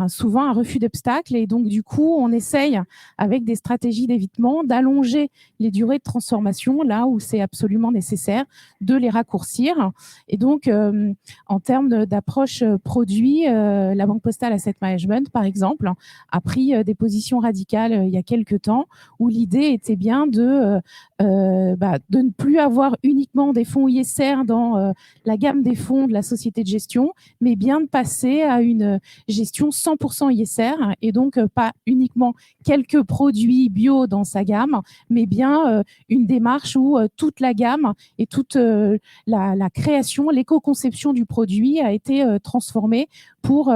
souvent un refus d'obstacle. Et donc, du coup, on essaye, avec des stratégies d'évitement, d'allonger les durées de transformation là où c'est absolument nécessaire, de les raccourcir. Et donc, en termes d'approche produit, la Banque Postale Asset Management, par exemple, a pris des positions radicales il y a quelques temps où l'idée était bien de de ne plus avoir uniquement des fonds ISR dans la gamme des fonds de la société de gestion, mais bien de passer à une gestion 100% ISR et donc pas uniquement quelques produits bio dans sa gamme, mais bien une démarche où toute la gamme et toute la création, l'éco-conception du produit a été transformée pour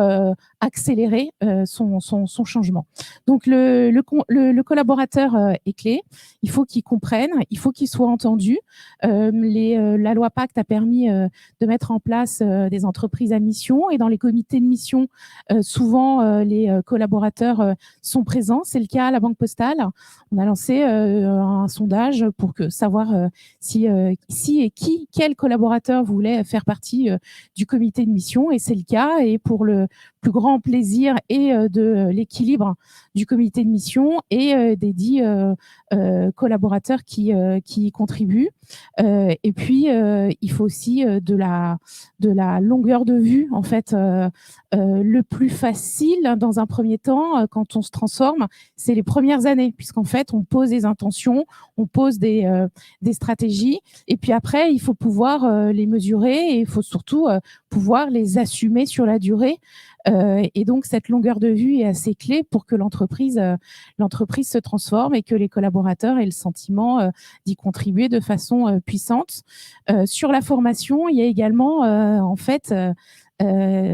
accélérer son changement. Donc le collaborateur est clé. Il faut qu'il comprenne, il faut qu'il soit entendu. La loi Pacte a permis de mettre en place des entreprises à mission et dans les comités de mission, souvent les collaborateurs sont présents. C'est le cas à la Banque Postale. On a lancé un sondage pour savoir si et quel collaborateur voulait faire partie du comité de mission et c'est le cas. Et pour le plus grand plaisir et de l'équilibre du comité de mission et des 10 collaborateurs qui y contribuent. Et puis, il faut aussi de la longueur de vue. En fait, le plus facile, dans un premier temps, quand on se transforme, c'est les premières années, puisqu'en fait, on pose des intentions, on pose des stratégies, et puis après, il faut pouvoir les mesurer et il faut surtout pouvoir les assumer sur la durée. Et donc, cette longueur de vue est assez clé pour que l'entreprise se transforme et que les collaborateurs aient le sentiment d'y contribuer de façon puissante. Sur la formation, il y a également, en fait,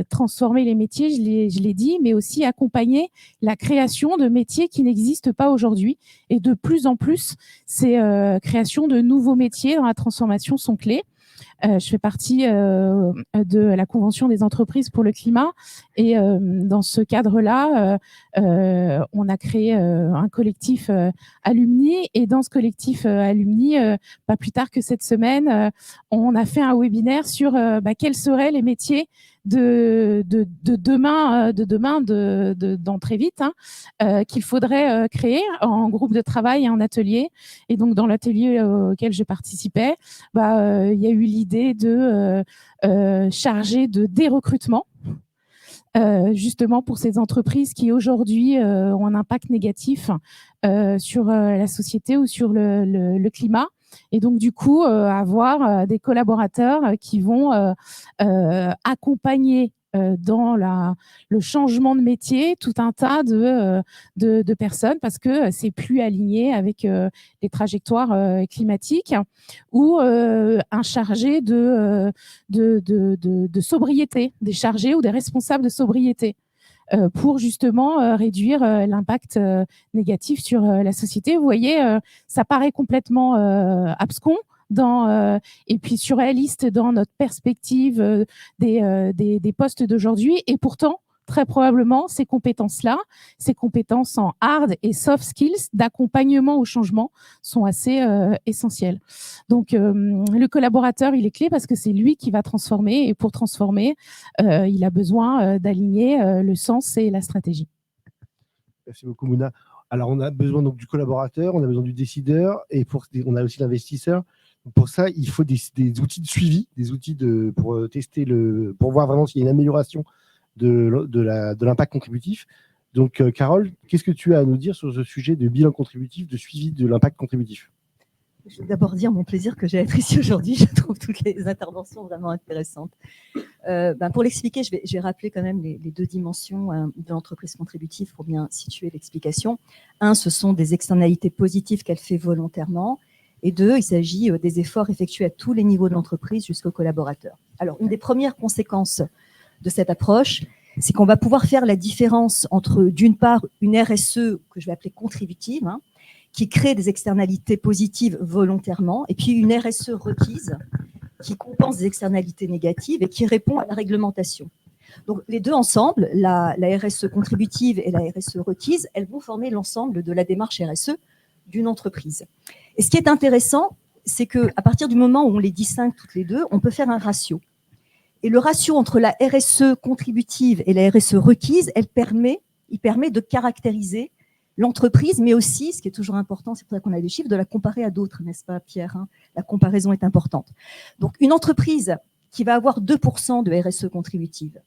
transformer les métiers, je l'ai dit, mais aussi accompagner la création de métiers qui n'existent pas aujourd'hui. Et de plus en plus, ces créations de nouveaux métiers dans la transformation sont clés. Je fais partie de la Convention des entreprises pour le climat et dans ce cadre-là, on a créé un collectif alumni et dans ce collectif alumni, pas plus tard que cette semaine, on a fait un webinaire sur quels seraient les métiers de demain, dans très vite, qu'il faudrait créer en groupe de travail et en atelier. Et donc, dans l'atelier auquel je participais, il y a eu l'idée de charger de dérecrutement, justement pour ces entreprises qui aujourd'hui ont un impact négatif sur la société ou sur le climat. Et donc, du coup, avoir des collaborateurs qui vont accompagner dans le changement de métier tout un tas de personnes parce que c'est plus aligné avec les trajectoires climatiques ou un chargé de sobriété, des chargés ou des responsables de sobriété pour justement réduire l'impact négatif sur la société. Vous voyez, ça paraît complètement abscon et puis surréaliste dans notre perspective des postes d'aujourd'hui. Et pourtant, très probablement, ces compétences-là, ces compétences en hard et soft skills d'accompagnement au changement sont assez essentielles. Donc, le collaborateur, il est clé parce que c'est lui qui va transformer. Et pour transformer, il a besoin d'aligner le sens et la stratégie. Merci beaucoup, Mouna. Alors, on a besoin donc du collaborateur, on a besoin du décideur et on a aussi l'investisseur. Pour ça, il faut des outils de suivi, des outils pour tester pour voir vraiment s'il y a une amélioration de l'impact contributif. Donc, Carole, qu'est-ce que tu as à nous dire sur ce sujet de bilan contributif, de suivi de l'impact contributif ? Je vais d'abord dire mon plaisir que j'ai à être ici aujourd'hui. Je trouve toutes les interventions vraiment intéressantes. Pour l'expliquer, je vais rappeler quand même les deux dimensions de l'entreprise contributive pour bien situer l'explication. Un, ce sont des externalités positives qu'elle fait volontairement. Et deux, il s'agit des efforts effectués à tous les niveaux de l'entreprise jusqu'aux collaborateurs. Alors, une des premières conséquences de cette approche, c'est qu'on va pouvoir faire la différence entre, d'une part, une RSE que je vais appeler contributive, qui crée des externalités positives volontairement, et puis une RSE requise qui compense des externalités négatives et qui répond à la réglementation. Donc, les deux ensemble, la RSE contributive et la RSE requise, elles vont former l'ensemble de la démarche RSE d'une entreprise. Et ce qui est intéressant, c'est qu'à partir du moment où on les distingue toutes les deux, on peut faire un ratio. Et le ratio entre la RSE contributive et la RSE requise, il permet de caractériser l'entreprise, mais aussi, ce qui est toujours important, c'est pour ça qu'on a des chiffres, de la comparer à d'autres, n'est-ce pas, Pierre ? La comparaison est importante. Donc, une entreprise qui va avoir 2% de RSE contributive,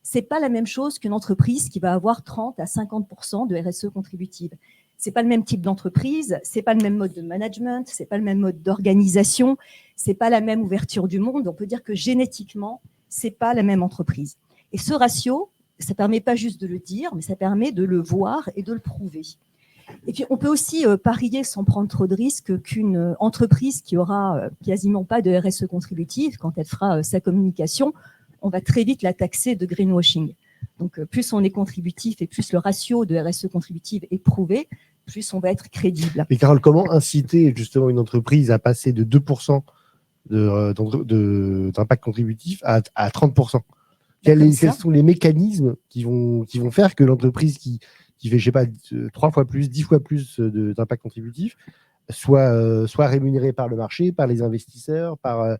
c'est pas la même chose qu'une entreprise qui va avoir 30 à 50% de RSE contributive. C'est pas le même type d'entreprise, c'est pas le même mode de management, c'est pas le même mode d'organisation, c'est pas la même ouverture du monde. On peut dire que génétiquement, c'est pas la même entreprise. Et ce ratio, ça permet pas juste de le dire, mais ça permet de le voir et de le prouver. Et puis, on peut aussi parier sans prendre trop de risques qu'une entreprise qui aura quasiment pas de RSE contributive, quand elle fera sa communication, on va très vite la taxer de greenwashing. Donc, plus on est contributif et plus le ratio de RSE contributive est prouvé, plus on va être crédible. Mais Carole, comment inciter justement une entreprise à passer de 2% d'impact contributif à 30%? Quels sont les mécanismes qui vont faire que l'entreprise qui fait, je sais pas, 3 fois plus, 10 fois plus d'impact contributif soit rémunérée par le marché, par les investisseurs, par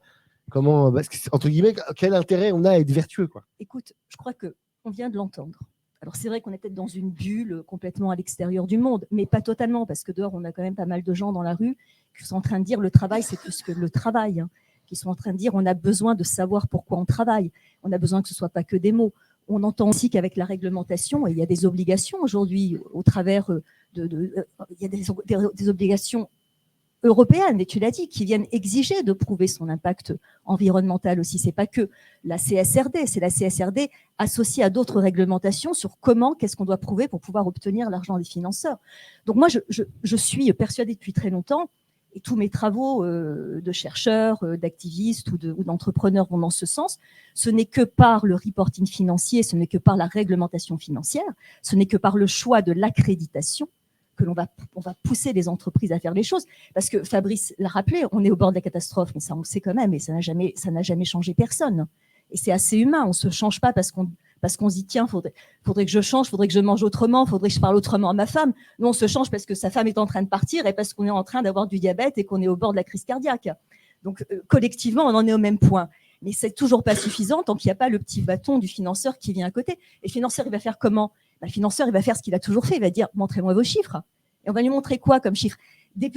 parce que, entre guillemets, quel intérêt on a à être vertueux, quoi? Écoute, je crois qu'on vient de l'entendre. Alors, c'est vrai qu'on est peut-être dans une bulle complètement à l'extérieur du monde, mais pas totalement, parce que dehors, on a quand même pas mal de gens dans la rue qui sont en train de dire le travail, c'est plus que le travail, hein, qui sont en train de dire on a besoin de savoir pourquoi on travaille, on a besoin que ce ne soit pas que des mots. On entend aussi qu'avec la réglementation, il y a des obligations aujourd'hui au travers il y a des obligations européennes, mais tu l'as dit, qui viennent exiger de prouver son impact environnemental aussi. C'est pas que la CSRD, c'est la CSRD associée à d'autres réglementations sur qu'est-ce qu'on doit prouver pour pouvoir obtenir l'argent des financeurs. Donc moi, je suis persuadée depuis très longtemps, et tous mes travaux de chercheurs, d'activistes ou d'entrepreneurs vont dans ce sens, ce n'est que par le reporting financier, ce n'est que par la réglementation financière, ce n'est que par le choix de l'accréditation que on va pousser les entreprises à faire les choses. Parce que Fabrice l'a rappelé, on est au bord de la catastrophe, mais ça on le sait quand même, et ça n'a jamais changé personne. Et c'est assez humain, on ne se change pas parce qu'on se dit, tiens, faudrait que je change, faudrait que je mange autrement, faudrait que je parle autrement à ma femme. Nous, on se change parce que sa femme est en train de partir et parce qu'on est en train d'avoir du diabète et qu'on est au bord de la crise cardiaque. Donc, collectivement, on en est au même point. Mais c'est toujours pas suffisant tant qu'il n'y a pas le petit bâton du financeur qui vient à côté. Et le financeur, il va faire comment? Le financeur, il va faire ce qu'il a toujours fait. Il va dire, montrez-moi vos chiffres. Et on va lui montrer quoi comme chiffres? Des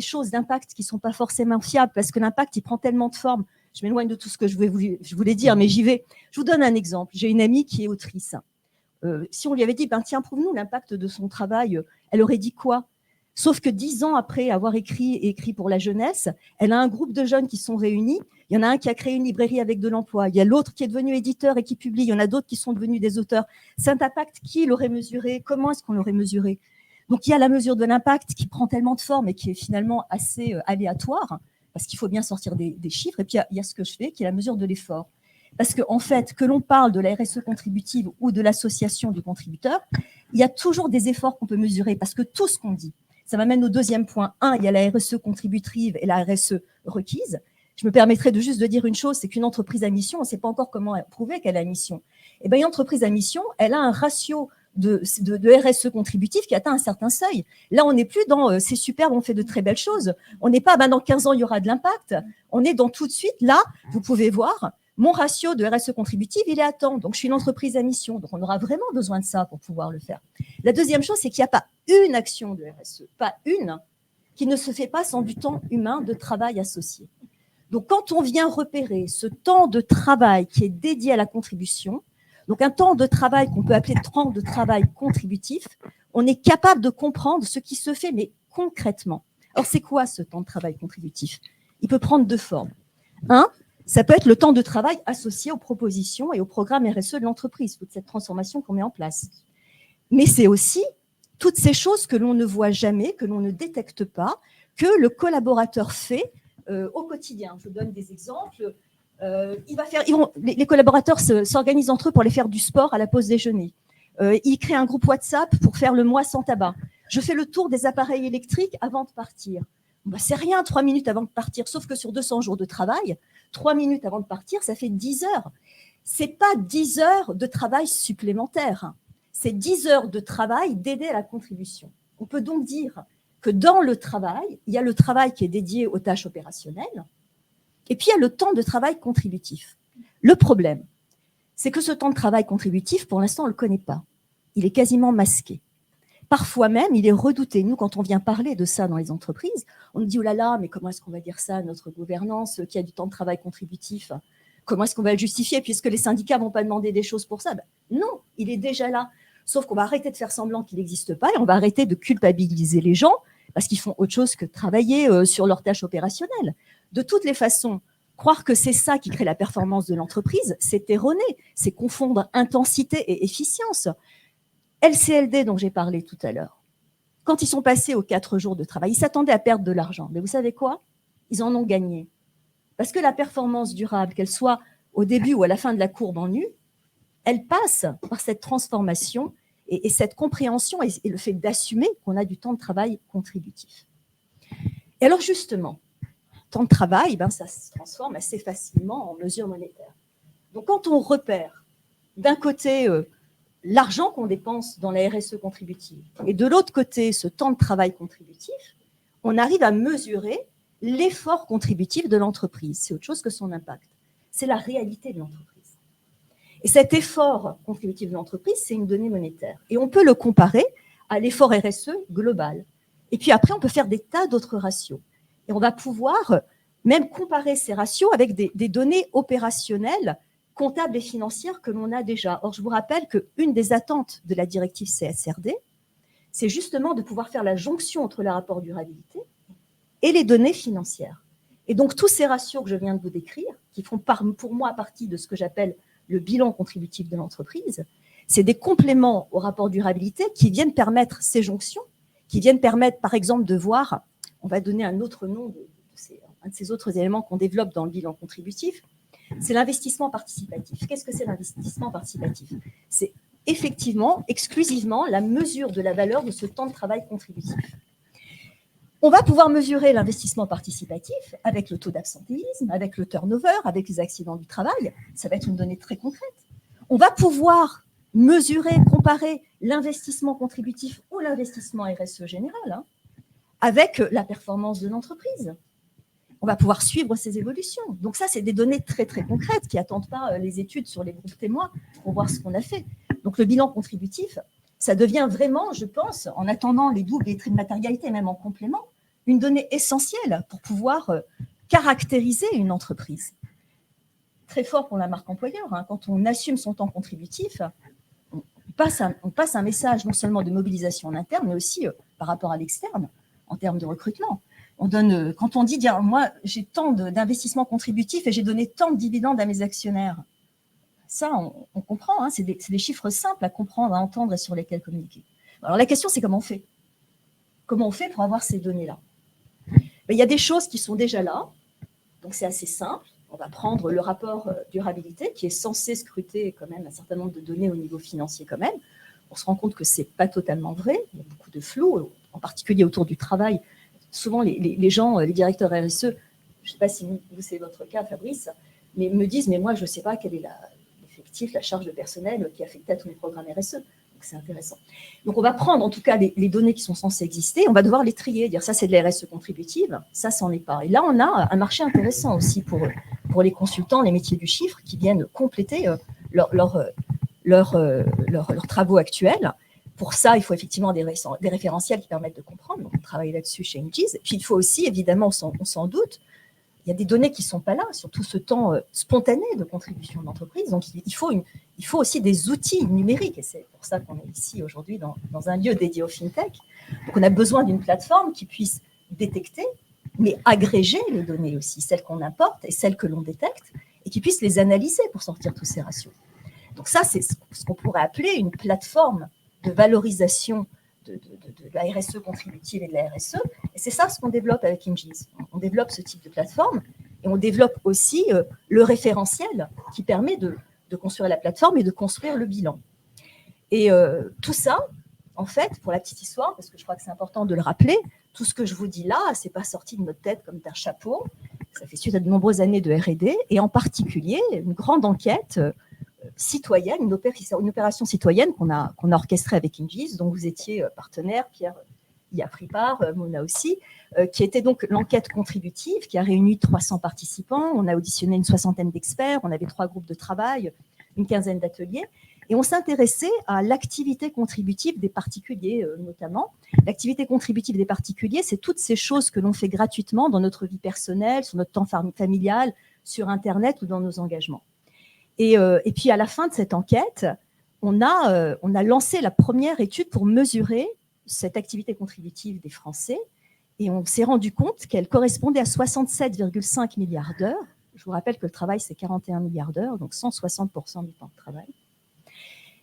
choses d'impact qui ne sont pas forcément fiables parce que l'impact, il prend tellement de formes. Je m'éloigne de tout ce que je voulais dire, mais j'y vais. Je vous donne un exemple. J'ai une amie qui est autrice. Si on lui avait dit, tiens, prouve-nous l'impact de son travail, elle aurait dit quoi? Sauf que 10 ans après avoir écrit pour la jeunesse, elle a un groupe de jeunes qui sont réunis. Il y en a un qui a créé une librairie avec de l'emploi. Il y a l'autre qui est devenu éditeur et qui publie. Il y en a d'autres qui sont devenus des auteurs. Cet impact, qui l'aurait mesuré? Comment est-ce qu'on l'aurait mesuré? Donc, il y a la mesure de l'impact qui prend tellement de forme et qui est finalement assez aléatoire, parce qu'il faut bien sortir des chiffres. Et puis, il y a ce que je fais, qui est la mesure de l'effort. Parce qu'en fait, que l'on parle de la RSE contributive ou de l'association du contributeur, il y a toujours des efforts qu'on peut mesurer, parce que tout ce qu'on dit, ça m'amène au deuxième point. Il y a la RSE contributive et la RSE requise. Je me permettrai juste de dire une chose, c'est qu'une entreprise à mission, on ne sait pas encore comment prouver qu'elle a mission. Eh bien, une entreprise à mission, elle a un ratio de RSE contributif qui atteint un certain seuil. Là, on n'est plus dans c'est superbe, on fait de très belles choses. On n'est pas dans 15 ans, il y aura de l'impact. On est dans tout de suite, là, vous pouvez voir, mon ratio de RSE contributive, il est à temps. Donc, je suis une entreprise à mission. Donc, on aura vraiment besoin de ça pour pouvoir le faire. La deuxième chose, c'est qu'il n'y a pas une action de RSE, pas une, qui ne se fait pas sans du temps humain de travail associé. Donc, quand on vient repérer ce temps de travail qui est dédié à la contribution, donc un temps de travail qu'on peut appeler temps de travail contributif, on est capable de comprendre ce qui se fait, mais concrètement. Alors, c'est quoi ce temps de travail contributif? Il peut prendre deux formes. Ça peut être le temps de travail associé aux propositions et au programme RSE de l'entreprise, toute cette transformation qu'on met en place. Mais c'est aussi toutes ces choses que l'on ne voit jamais, que l'on ne détecte pas, que le collaborateur fait au quotidien. Je vous donne des exemples. Les collaborateurs s'organisent entre eux pour aller faire du sport à la pause déjeuner. Ils créent un groupe WhatsApp pour faire le mois sans tabac. Je fais le tour des appareils électriques avant de partir. C'est rien, 3 minutes avant de partir, sauf que sur 200 jours de travail, 3 minutes avant de partir, ça fait 10 heures. Ce n'est pas 10 heures de travail supplémentaire. C'est 10 heures de travail d'aider à la contribution. On peut donc dire que dans le travail, il y a le travail qui est dédié aux tâches opérationnelles, et puis il y a le temps de travail contributif. Le problème, c'est que ce temps de travail contributif, pour l'instant, on ne le connaît pas. Il est quasiment masqué. Parfois même, il est redouté. Nous, quand on vient parler de ça dans les entreprises, on nous dit « Oh là là, mais comment est-ce qu'on va dire ça à notre gouvernance qui a du temps de travail contributif? Comment est-ce qu'on va le justifier puisque les syndicats ne vont pas demander des choses pour ça ?» Non, il est déjà là. Sauf qu'on va arrêter de faire semblant qu'il n'existe pas et on va arrêter de culpabiliser les gens parce qu'ils font autre chose que travailler sur leurs tâches opérationnelles. De toutes les façons, croire que c'est ça qui crée la performance de l'entreprise, c'est erroné. C'est confondre intensité et efficience. LCLD, dont j'ai parlé tout à l'heure, quand ils sont passés aux 4 jours de travail, ils s'attendaient à perdre de l'argent. Mais vous savez quoi? Ils en ont gagné. Parce que la performance durable, qu'elle soit au début ou à la fin de la courbe en U, elle passe par cette transformation et cette compréhension et le fait d'assumer qu'on a du temps de travail contributif. Et alors justement, temps de travail, ça se transforme assez facilement en mesure monétaire. Donc quand on repère d'un côté l'argent qu'on dépense dans la RSE contributive et de l'autre côté ce temps de travail contributif, on arrive à mesurer l'effort contributif de l'entreprise. C'est autre chose que son impact. C'est la réalité de l'entreprise. Et cet effort contributif de l'entreprise, c'est une donnée monétaire. Et on peut le comparer à l'effort RSE global. Et puis après, on peut faire des tas d'autres ratios. Et on va pouvoir même comparer ces ratios avec des données opérationnelles, comptables et financières que l'on a déjà. Or, je vous rappelle qu'une des attentes de la directive CSRD, c'est justement de pouvoir faire la jonction entre le rapport durabilité et les données financières. Et donc, tous ces ratios que je viens de vous décrire, qui font pour moi partie de ce que j'appelle le bilan contributif de l'entreprise, c'est des compléments au rapport durabilité qui viennent permettre ces jonctions, qui viennent permettre, par exemple, de voir, on va donner un autre nom un de ces autres éléments qu'on développe dans le bilan contributif, c'est l'investissement participatif. Qu'est-ce que c'est l'investissement participatif? C'est effectivement, exclusivement, la mesure de la valeur de ce temps de travail contributif. On va pouvoir mesurer l'investissement participatif avec le taux d'absentéisme, avec le turnover, avec les accidents du travail. Ça va être une donnée très concrète. On va pouvoir mesurer, comparer l'investissement contributif ou l'investissement RSE général avec la performance de l'entreprise. On va pouvoir suivre ces évolutions. Donc ça, c'est des données très, très concrètes qui n'attendent pas les études sur les groupes témoins pour voir ce qu'on a fait. Donc le bilan contributif, ça devient vraiment, je pense, en attendant les doubles et traits de matérialité, même en complément, une donnée essentielle pour pouvoir caractériser une entreprise. Très fort pour la marque employeur. Quand on assume son temps contributif, on passe un message non seulement de mobilisation en interne, mais aussi par rapport à l'externe, en termes de recrutement. Quand on dit, moi, j'ai tant d'investissements contributifs et j'ai donné tant de dividendes à mes actionnaires, ça, on comprend. C'est des chiffres simples à comprendre, à entendre et sur lesquels communiquer. Alors la question, c'est comment on fait? Comment on fait pour avoir ces données-là? Il y a des choses qui sont déjà là, donc c'est assez simple. On va prendre le rapport durabilité qui est censé scruter quand même un certain nombre de données au niveau financier quand même. On se rend compte que ce n'est pas totalement vrai, il y a beaucoup de flou, en particulier autour du travail. Souvent, les gens, les directeurs RSE, je ne sais pas si vous c'est votre cas, Fabrice, mais me disent, mais moi, je ne sais pas quel est l'effectif, la charge de personnel qui affecte à tous les programmes RSE. C'est intéressant. Donc, on va prendre en tout cas les données qui sont censées exister, on va devoir les trier, dire ça c'est de la RSE contributive, ça c'en est pas. Et là, on a un marché intéressant aussi pour les consultants, les métiers du chiffre qui viennent compléter leurs travaux actuels. Pour ça, il faut effectivement des référentiels qui permettent de comprendre. Donc, on travaille là-dessus chez Engis. Puis, il faut aussi, évidemment, on s'en doute, il y a des données qui ne sont pas là, sur tout ce temps spontané de contribution de l'entreprise. Donc, il faut aussi des outils numériques. Et c'est pour ça qu'on est ici aujourd'hui dans un lieu dédié au FinTech. Donc, on a besoin d'une plateforme qui puisse détecter, mais agréger les données aussi, celles qu'on importe et celles que l'on détecte, et qui puisse les analyser pour sortir tous ces ratios. Donc, ça, c'est ce qu'on pourrait appeler une plateforme de valorisation de la RSE contributive et de la RSE. Et c'est ça ce qu'on développe avec Engis. On développe ce type de plateforme et on développe aussi le référentiel qui permet de construire la plateforme et de construire le bilan. Et tout ça, en fait, pour la petite histoire, parce que je crois que c'est important de le rappeler, tout ce que je vous dis là, c'est pas sorti de notre tête comme d'un chapeau. Ça fait suite à de nombreuses années de R&D et en particulier une grande enquête citoyenne, une opération citoyenne qu'on a orchestrée avec Engis, dont vous étiez partenaire, Pierre y a pris part, Mona aussi, qui était donc l'enquête contributive, qui a réuni 300 participants. On a auditionné une 60aine d'experts, on avait 3 groupes de travail, une 15aine d'ateliers, et on s'intéressait à l'activité contributive des particuliers notamment. L'activité contributive des particuliers, c'est toutes ces choses que l'on fait gratuitement dans notre vie personnelle, sur notre temps familial, sur Internet ou dans nos engagements. Et puis, à la fin de cette enquête, on a lancé la première étude pour mesurer cette activité contributive des Français et on s'est rendu compte qu'elle correspondait à 67,5 milliards d'heures. Je vous rappelle que le travail, c'est 41 milliards d'heures, donc 160% du temps de travail.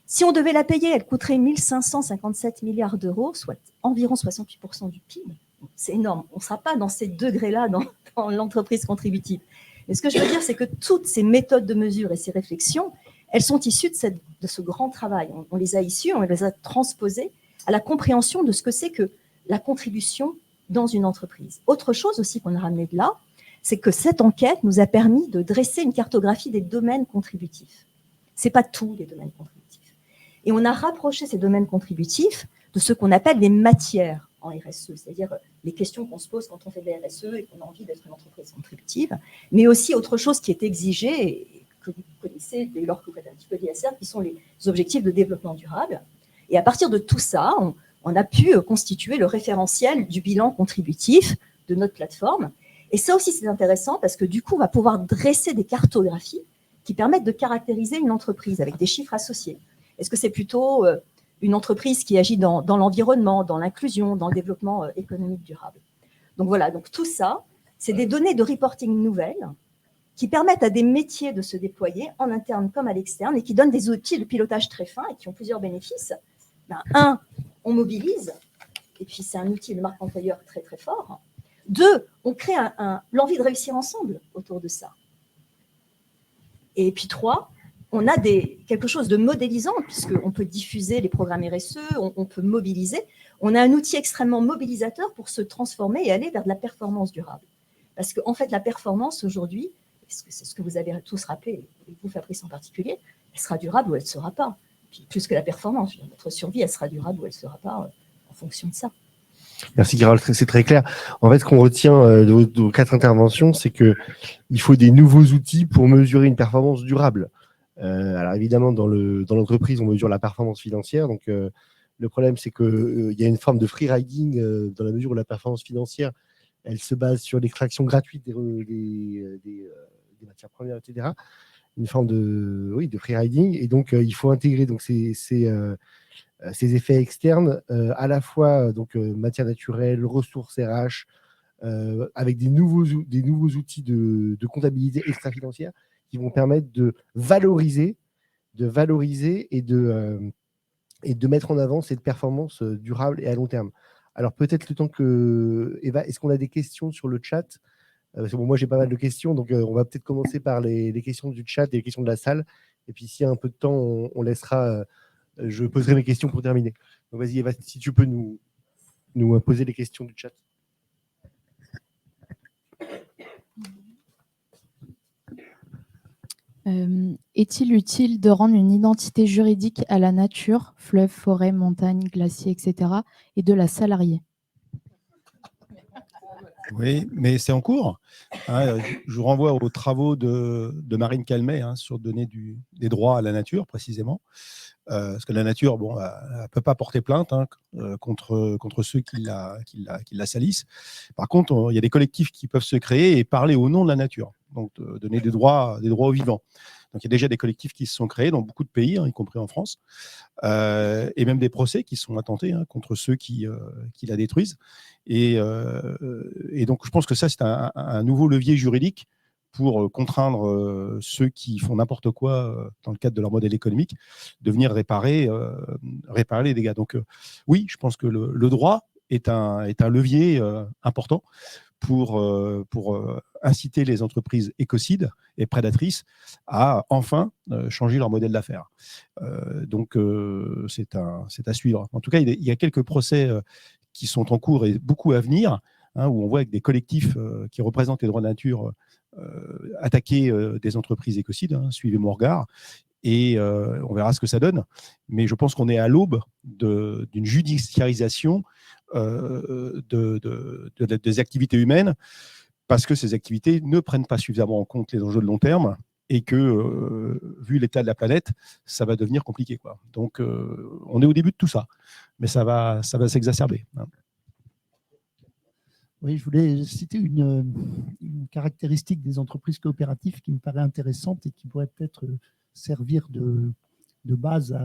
Si on devait la payer, elle coûterait 1 557 milliards d'euros, soit environ 68% du PIB. C'est énorme. On ne sera pas dans ces degrés-là dans l'entreprise contributive. Mais ce que je veux dire, c'est que toutes ces méthodes de mesure et ces réflexions, elles sont issues de ce grand travail. On les a issues, on les a transposées à la compréhension de ce que c'est que la contribution dans une entreprise. Autre chose aussi qu'on a ramené de là, c'est que cette enquête nous a permis de dresser une cartographie des domaines contributifs. Ce n'est pas tous les domaines contributifs. Et on a rapproché ces domaines contributifs de ce qu'on appelle les matières en RSE, c'est-à-dire les questions qu'on se pose quand on fait de la RSE et qu'on a envie d'être une entreprise contributive, mais aussi autre chose qui est exigée et que vous connaissez dès lors que vous faites un petit peu d'ISR, qui sont les objectifs de développement durable. Et à partir de tout ça, on a pu constituer le référentiel du bilan contributif de notre plateforme. Et ça aussi, c'est intéressant parce que du coup, on va pouvoir dresser des cartographies qui permettent de caractériser une entreprise avec des chiffres associés. Est-ce que c'est plutôt une entreprise qui agit dans l'environnement, dans l'inclusion, dans le développement économique durable? Donc voilà, donc tout ça, c'est des données de reporting nouvelles qui permettent à des métiers de se déployer en interne comme à l'externe et qui donnent des outils de pilotage très fins et qui ont plusieurs bénéfices. Un, on mobilise, et puis c'est un outil de marque employeur très très fort. Deux, on crée l'envie de réussir ensemble autour de ça. Et puis trois, on a quelque chose de modélisant, puisqu'on peut diffuser les programmes RSE, on peut mobiliser. On a un outil extrêmement mobilisateur pour se transformer et aller vers de la performance durable. Parce qu'en fait, la performance aujourd'hui, c'est ce que vous avez tous rappelé, et vous, Fabrice en particulier, elle sera durable ou elle ne sera pas. Puis, plus que la performance, notre survie, elle sera durable ou elle ne sera pas en fonction de ça. Merci Carole, c'est très clair. En fait, ce qu'on retient de vos 4 interventions, c'est qu'il faut des nouveaux outils pour mesurer une performance durable. Alors évidemment, dans l'entreprise, on mesure la performance financière. Donc, le problème, c'est qu'il y a une forme de free riding dans la mesure où la performance financière, elle se base sur l'extraction gratuite des matières premières, etc. Une forme de free riding. Et donc, il faut intégrer donc, ces effets externes, à la fois matières naturelles, ressources RH, avec des nouveaux outils de comptabilité extra-financière qui vont permettre de valoriser et de mettre en avant cette performance durable et à long terme. Alors peut-être le temps que Eva, est-ce qu'on a des questions sur le chat? Parce que moi j'ai pas mal de questions, donc on va peut-être commencer par les questions du chat et les questions de la salle. Et puis s'il y a un peu de temps, on laissera. Je poserai mes questions pour terminer. Donc vas-y Eva, si tu peux nous poser les questions du chat. Est-il utile de rendre une identité juridique à la nature, fleuve, forêt, montagne, glacier, etc., et de la salarier? Oui, mais c'est en cours. Je vous renvoie aux travaux de Marine Calmet sur donner des droits à la nature, précisément. Parce que la nature, elle ne peut pas porter plainte contre ceux qui la salissent. Par contre, il y a des collectifs qui peuvent se créer et parler au nom de la nature, donc donner des droits aux vivants. Donc, il y a déjà des collectifs qui se sont créés dans beaucoup de pays, y compris en France, et même des procès qui sont intentés contre ceux qui la détruisent. Et donc, je pense que ça, c'est un nouveau levier juridique pour contraindre ceux qui font n'importe quoi dans le cadre de leur modèle économique, de venir réparer les dégâts. Donc oui, je pense que le droit est un levier important pour inciter les entreprises écocides et prédatrices à enfin changer leur modèle d'affaires. Donc c'est à suivre. En tout cas, il y a quelques procès qui sont en cours et beaucoup à venir, où on voit avec des collectifs qui représentent les droits de nature attaquer des entreprises écocides. Suivez mon regard. Et on verra ce que ça donne. Mais je pense qu'on est à l'aube d'une judiciarisation des activités humaines, parce que ces activités ne prennent pas suffisamment en compte les enjeux de long terme et que, vu l'état de la planète, ça va devenir compliqué, quoi. Donc, on est au début de tout ça, mais ça va s'exacerber. Oui, je voulais citer une caractéristique des entreprises coopératives qui me paraît intéressante et qui pourrait peut-être servir de base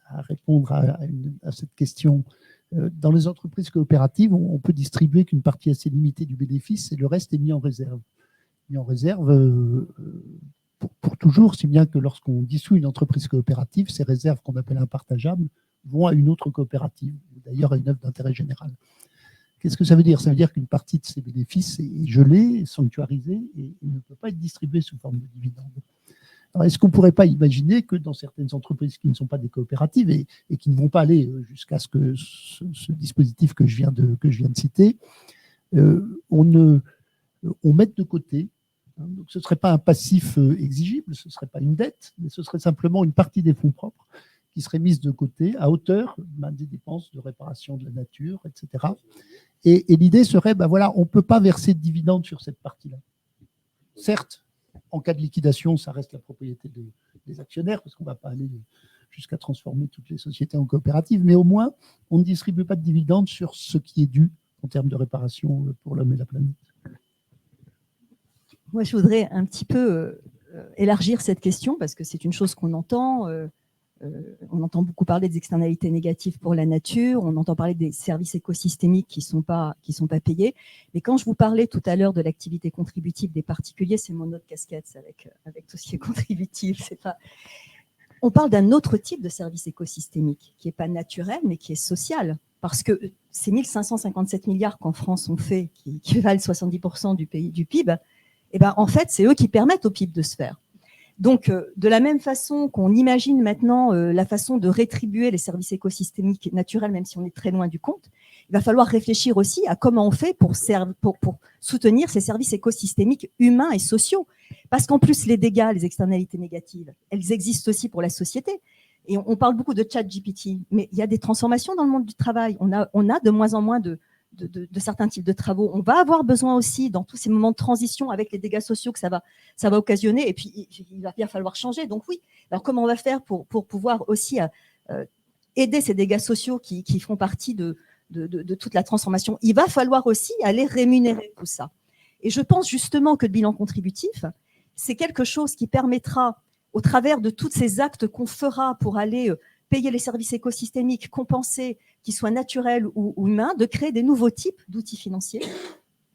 à répondre à cette question. Dans les entreprises coopératives, on peut distribuer qu'une partie assez limitée du bénéfice et le reste est mis en réserve. Mis en réserve pour toujours, si bien que lorsqu'on dissout une entreprise coopérative, ces réserves qu'on appelle impartageables vont à une autre coopérative, d'ailleurs à une œuvre d'intérêt général. Qu'est-ce que ça veut dire? Ça veut dire qu'une partie de ces bénéfices est gelée, sanctuarisée et ne peut pas être distribuée sous forme de dividendes. Alors, est-ce qu'on ne pourrait pas imaginer que dans certaines entreprises qui ne sont pas des coopératives et qui ne vont pas aller jusqu'à ce dispositif que je viens de citer, on mette de côté, hein, donc ce ne serait pas un passif exigible, ce ne serait pas une dette, mais ce serait simplement une partie des fonds propres qui serait mise de côté à hauteur des dépenses de réparation de la nature, etc. Et l'idée serait, voilà, on ne peut pas verser de dividendes sur cette partie-là. Certes, en cas de liquidation, ça reste la propriété des actionnaires, parce qu'on ne va pas aller jusqu'à transformer toutes les sociétés en coopératives, mais au moins, on ne distribue pas de dividendes sur ce qui est dû en termes de réparation pour l'homme et la planète. Moi, je voudrais un petit peu élargir cette question, parce que c'est une chose qu'on entend. On entend beaucoup parler des externalités négatives pour la nature, on entend parler des services écosystémiques qui sont pas payés. Mais quand je vous parlais tout à l'heure de l'activité contributive des particuliers, c'est mon autre casquette avec tout ce qui est contributif. C'est pas... On parle d'un autre type de service écosystémique qui n'est pas naturel, mais qui est social. Parce que ces 1557 milliards qu'en France on fait, qui valent 70% du PIB, eh ben, en fait, c'est eux qui permettent au PIB de se faire. Donc, de la même façon qu'on imagine maintenant la façon de rétribuer les services écosystémiques naturels, même si on est très loin du compte, il va falloir réfléchir aussi à comment on fait pour soutenir ces services écosystémiques humains et sociaux. Parce qu'en plus, les dégâts, les externalités négatives, elles existent aussi pour la société. Et on parle beaucoup de ChatGPT, mais il y a des transformations dans le monde du travail. On a de moins en moins de certains types de travaux. On va avoir besoin aussi, dans tous ces moments de transition avec les dégâts sociaux que ça va occasionner, et puis il va bien falloir changer. Donc oui, alors comment on va faire pour pouvoir aussi aider ces dégâts sociaux qui font partie de toute la transformation? Il va falloir aussi aller rémunérer tout ça. Et je pense justement que le bilan contributif, c'est quelque chose qui permettra, au travers de tous ces actes qu'on fera pour aller payer les services écosystémiques, compenser, qu'ils soient naturels ou humains, de créer des nouveaux types d'outils financiers,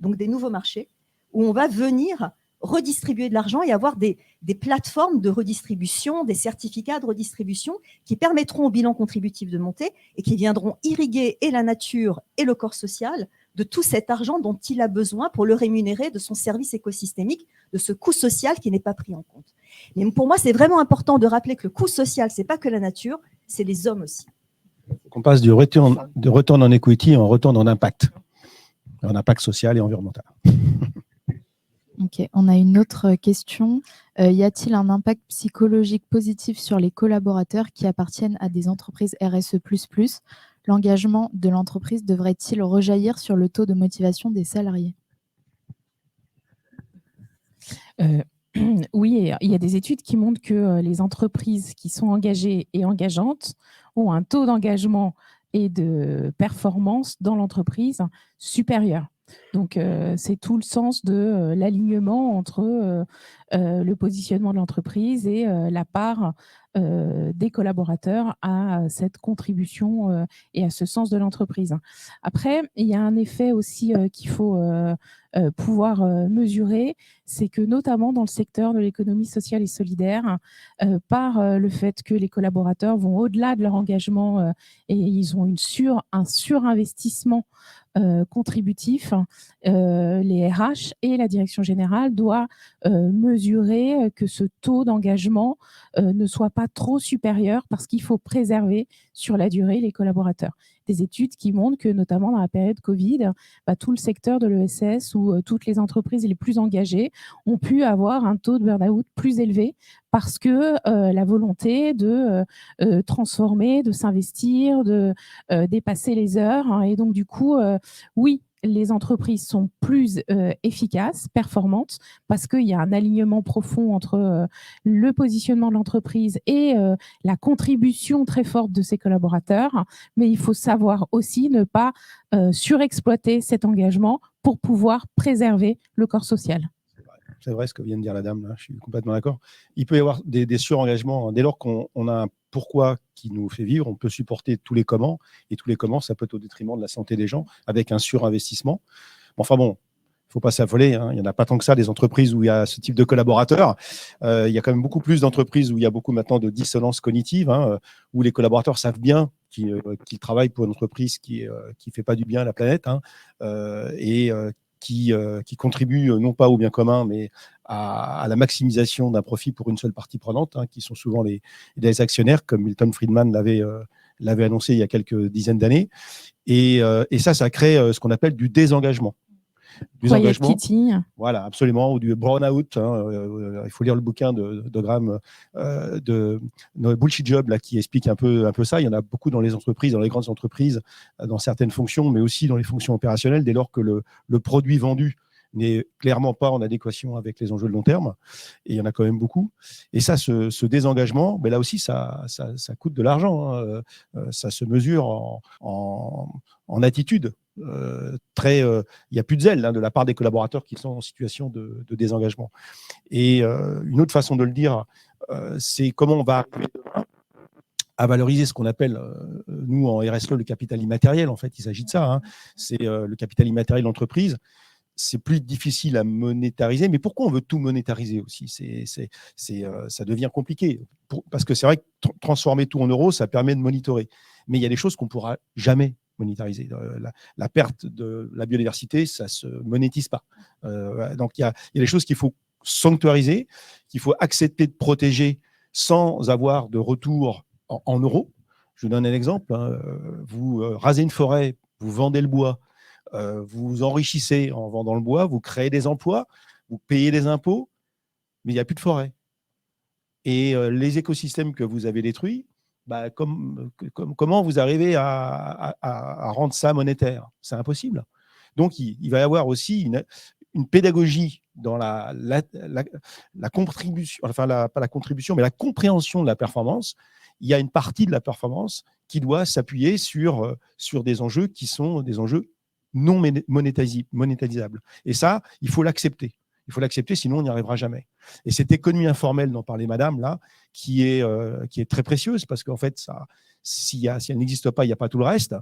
donc des nouveaux marchés, où on va venir redistribuer de l'argent et avoir des plateformes de redistribution, des certificats de redistribution qui permettront au bilan contributif de monter et qui viendront irriguer et la nature et le corps social de tout cet argent dont il a besoin pour le rémunérer de son service écosystémique, de ce coût social qui n'est pas pris en compte. Mais pour moi, c'est vraiment important de rappeler que le coût social, ce n'est pas que la nature, c'est les hommes aussi. On passe de return on equity en return on impact social et environnemental. Ok, on a une autre question. Y a-t-il un impact psychologique positif sur les collaborateurs qui appartiennent à des entreprises RSE++? L'engagement de l'entreprise devrait-il rejaillir sur le taux de motivation des salariés? Oui, il y a des études qui montrent que les entreprises qui sont engagées et engageantes ont un taux d'engagement et de performance dans l'entreprise supérieur. Donc, c'est tout le sens de l'alignement entre le positionnement de l'entreprise et la part des collaborateurs à cette contribution et à ce sens de l'entreprise. Après, il y a un effet aussi qu'il faut pouvoir mesurer, c'est que notamment dans le secteur de l'économie sociale et solidaire, par le fait que les collaborateurs vont au-delà de leur engagement et ils ont un surinvestissement contributif, les RH et la direction générale doivent mesurer que ce taux d'engagement ne soit pas trop supérieur parce qu'il faut préserver sur la durée les collaborateurs. Des études qui montrent que notamment dans la période Covid, tout le secteur de l'ESS ou toutes les entreprises les plus engagées ont pu avoir un taux de burn-out plus élevé parce que la volonté de transformer, de s'investir, de dépasser les heures. Hein, et donc, du coup, oui, les entreprises sont plus efficaces, performantes, parce qu'il y a un alignement profond entre le positionnement de l'entreprise et la contribution très forte de ses collaborateurs. Mais il faut savoir aussi ne pas surexploiter cet engagement pour pouvoir préserver le corps social. c'est vrai ce que vient de dire la dame, là, je suis complètement d'accord. Il peut y avoir des surengagements. Dès lors qu'on a un pourquoi qui nous fait vivre, on peut supporter tous les comment, et tous les comment, ça peut être au détriment de la santé des gens, avec un surinvestissement. Enfin bon, il ne faut pas s'affoler, hein. Il n'y en a pas tant que ça, des entreprises où il y a ce type de collaborateurs. Il y a quand même beaucoup plus d'entreprises où il y a beaucoup maintenant de dissonance cognitive, hein, où les collaborateurs savent bien qu'ils travaillent pour une entreprise qui ne fait pas du bien à la planète, hein, et qui contribue non pas au bien commun, mais à la maximisation d'un profit pour une seule partie prenante, hein, qui sont souvent les actionnaires, comme Milton Friedman l'avait annoncé il y a quelques dizaines d'années. Et ça crée ce qu'on appelle du désengagement. Quiet quitting. Voilà, absolument, ou du burn-out. Hein, il faut lire le bouquin de Graham, de Bullshit Job, là, qui explique un peu ça. Il y en a beaucoup dans les entreprises, dans les grandes entreprises, dans certaines fonctions, mais aussi dans les fonctions opérationnelles, dès lors que le produit vendu n'est clairement pas en adéquation avec les enjeux de long terme. Et il y en a quand même beaucoup. Et ça, ce désengagement, mais là aussi, ça coûte de l'argent, hein. Ça se mesure en attitude. Il n'y a plus de zèle, hein, de la part des collaborateurs qui sont en situation de désengagement. Et une autre façon de le dire, c'est comment on va arriver demain à valoriser ce qu'on appelle, nous en RSE, le capital immatériel. En fait, il s'agit de ça, hein. C'est le capital immatériel de l'entreprise. C'est plus difficile à monétariser, mais pourquoi on veut tout monétariser aussi? Ça devient compliqué, parce que c'est vrai que transformer tout en euros, ça permet de monitorer. Mais il y a des choses qu'on ne pourra jamais monétariser. La perte de la biodiversité, ça ne se monétise pas. Donc il y a des choses qu'il faut sanctuariser, qu'il faut accepter de protéger sans avoir de retour en euros. Je vous donne un exemple, hein. Vous rasez une forêt, vous vendez le bois, vous vous enrichissez en vendant le bois, vous créez des emplois, vous payez des impôts, mais il n'y a plus de forêt. Et les écosystèmes que vous avez détruits, bah, comment vous arrivez à rendre ça monétaire? C'est impossible. Donc, il va y avoir aussi une pédagogie dans la contribution, enfin, pas la contribution, mais la compréhension de la performance. Il y a une partie de la performance qui doit s'appuyer sur des enjeux qui sont des enjeux non monétisables. Et ça, il faut l'accepter. Il faut l'accepter, sinon on n'y arrivera jamais. Et cette économie informelle dont parlait madame, là, qui est très précieuse, parce qu'en fait, si elle n'existe pas, il n'y a pas tout le reste.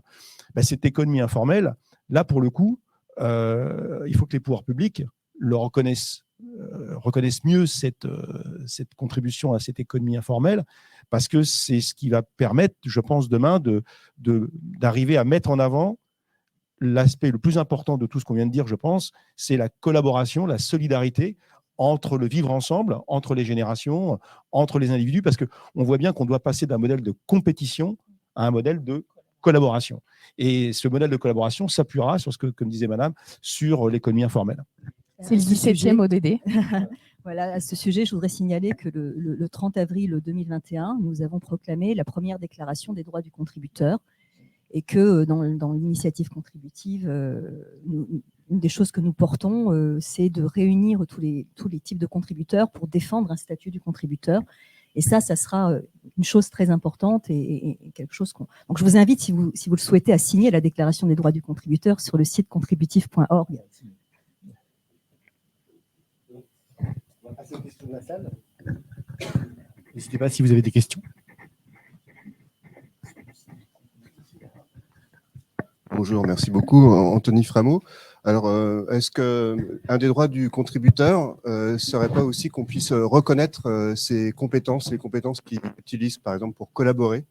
Ben, cette économie informelle, là, pour le coup, il faut que les pouvoirs publics le reconnaissent mieux cette contribution à cette économie informelle, parce que c'est ce qui va permettre, je pense, demain, d'arriver à mettre en avant l'aspect le plus important de tout ce qu'on vient de dire, je pense, c'est la collaboration, la solidarité entre le vivre ensemble, entre les générations, entre les individus, parce qu'on voit bien qu'on doit passer d'un modèle de compétition à un modèle de collaboration. Et ce modèle de collaboration s'appuiera sur ce que, comme disait madame, sur l'économie informelle. C'est le 17e ODD. Voilà, à ce sujet, je voudrais signaler que le 30 avril 2021, nous avons proclamé la première déclaration des droits du contributeur, et que dans l'initiative contributive, une des choses que nous portons, c'est de réunir tous les types de contributeurs pour défendre un statut du contributeur. Et ça sera une chose très importante et quelque chose qu'on... Donc je vous invite, si vous le souhaitez, à signer la déclaration des droits du contributeur sur le site contributif.org. On va passer aux questions de la salle. N'hésitez pas si vous avez des questions. Bonjour, merci beaucoup. Anthony Frameau. Alors, est-ce qu'un des droits du contributeur ne serait pas aussi qu'on puisse reconnaître ses compétences, les compétences qu'il utilise, par exemple, pour collaborer,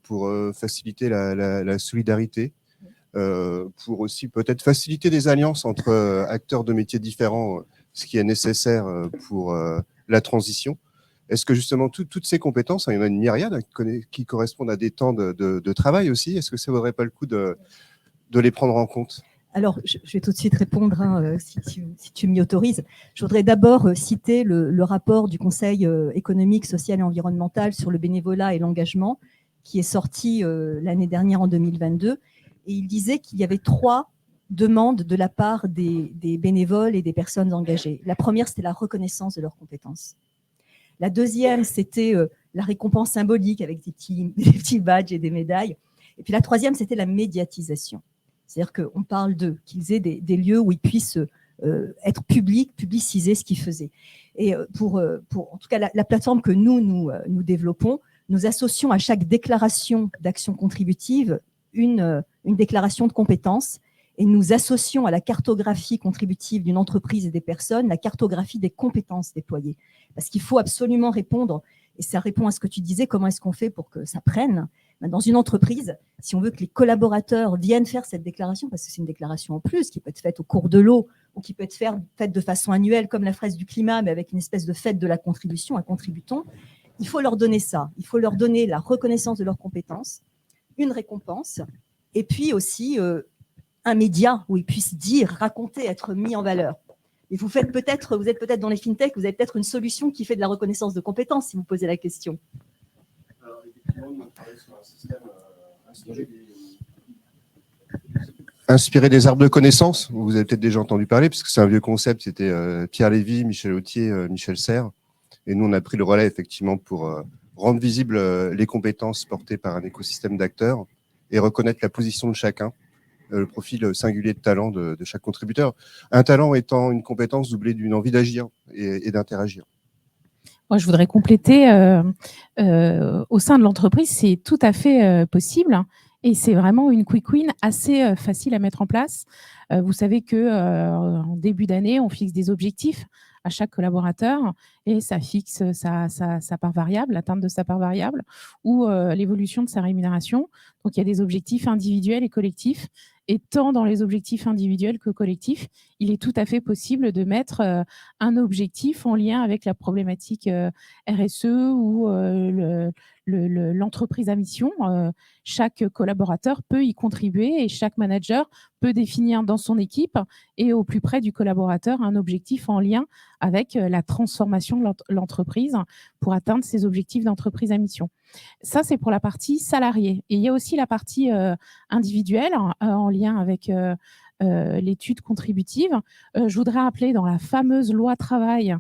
pour faciliter la solidarité, pour aussi peut-être faciliter des alliances entre acteurs de métiers différents, ce qui est nécessaire pour la transition? Est-ce que justement toutes ces compétences, il y en a une myriade qui correspondent à des temps de travail aussi, est-ce que ça ne vaudrait pas le coup de les prendre en compte? Alors, je vais tout de suite répondre, hein, si tu m'y autorises. Je voudrais d'abord citer le rapport du Conseil économique, social et environnemental sur le bénévolat et l'engagement, qui est sorti l'année dernière en 2022. Et il disait qu'il y avait 3 demandes de la part des bénévoles et des personnes engagées. La première, c'était la reconnaissance de leurs compétences. La deuxième, c'était la récompense symbolique avec des petits badges et des médailles. Et puis la troisième, c'était la médiatisation. C'est-à-dire qu'on parle d'eux, qu'ils aient des lieux où ils puissent être publiciser ce qu'ils faisaient. Et pour en tout cas, la plateforme que nous développons, nous associons à chaque déclaration d'action contributive une déclaration de compétences et nous associons à la cartographie contributive d'une entreprise et des personnes la cartographie des compétences déployées. Parce qu'il faut absolument répondre, et ça répond à ce que tu disais, comment est-ce qu'on fait pour que ça prenne ? Dans une entreprise, si on veut que les collaborateurs viennent faire cette déclaration, parce que c'est une déclaration en plus qui peut être faite au cours de l'eau ou qui peut être faite de façon annuelle comme la fraise du climat, mais avec une espèce de fête de la contribution, un contributon, il faut leur donner ça. Il faut leur donner la reconnaissance de leurs compétences, une récompense, et puis aussi un média où ils puissent dire, raconter, être mis en valeur. Et vous êtes peut-être dans les fintechs, vous avez peut-être une solution qui fait de la reconnaissance de compétences, si vous posez la question. Alors, effectivement, on travaille sur un système inspiré des arbres de connaissances. Vous avez peut-être déjà entendu parler, parce que c'est un vieux concept. C'était Pierre Lévy, Michel Autier, Michel Serres. Et nous, on a pris le relais, effectivement, pour rendre visibles les compétences portées par un écosystème d'acteurs et reconnaître la position de chacun, le profil singulier de talent de chaque contributeur. Un talent étant une compétence doublée d'une envie d'agir et d'interagir. Moi, je voudrais compléter. Au sein de l'entreprise, c'est tout à fait possible. Et c'est vraiment une quick win assez facile à mettre en place. Vous savez qu'en début d'année, on fixe des objectifs à chaque collaborateur et ça fixe sa part variable, l'atteinte de sa part variable ou l'évolution de sa rémunération. Donc, il y a des objectifs individuels et collectifs. Et tant dans les objectifs individuels que collectifs, il est tout à fait possible de mettre un objectif en lien avec la problématique RSE ou l'entreprise à mission. Chaque collaborateur peut y contribuer et chaque manager peut définir dans son équipe et au plus près du collaborateur un objectif en lien avec la transformation de l'entreprise pour atteindre ses objectifs d'entreprise à mission. Ça, c'est pour la partie salariée. Et il y a aussi la partie individuelle en lien avec l'étude contributive. Je voudrais rappeler dans la fameuse loi travail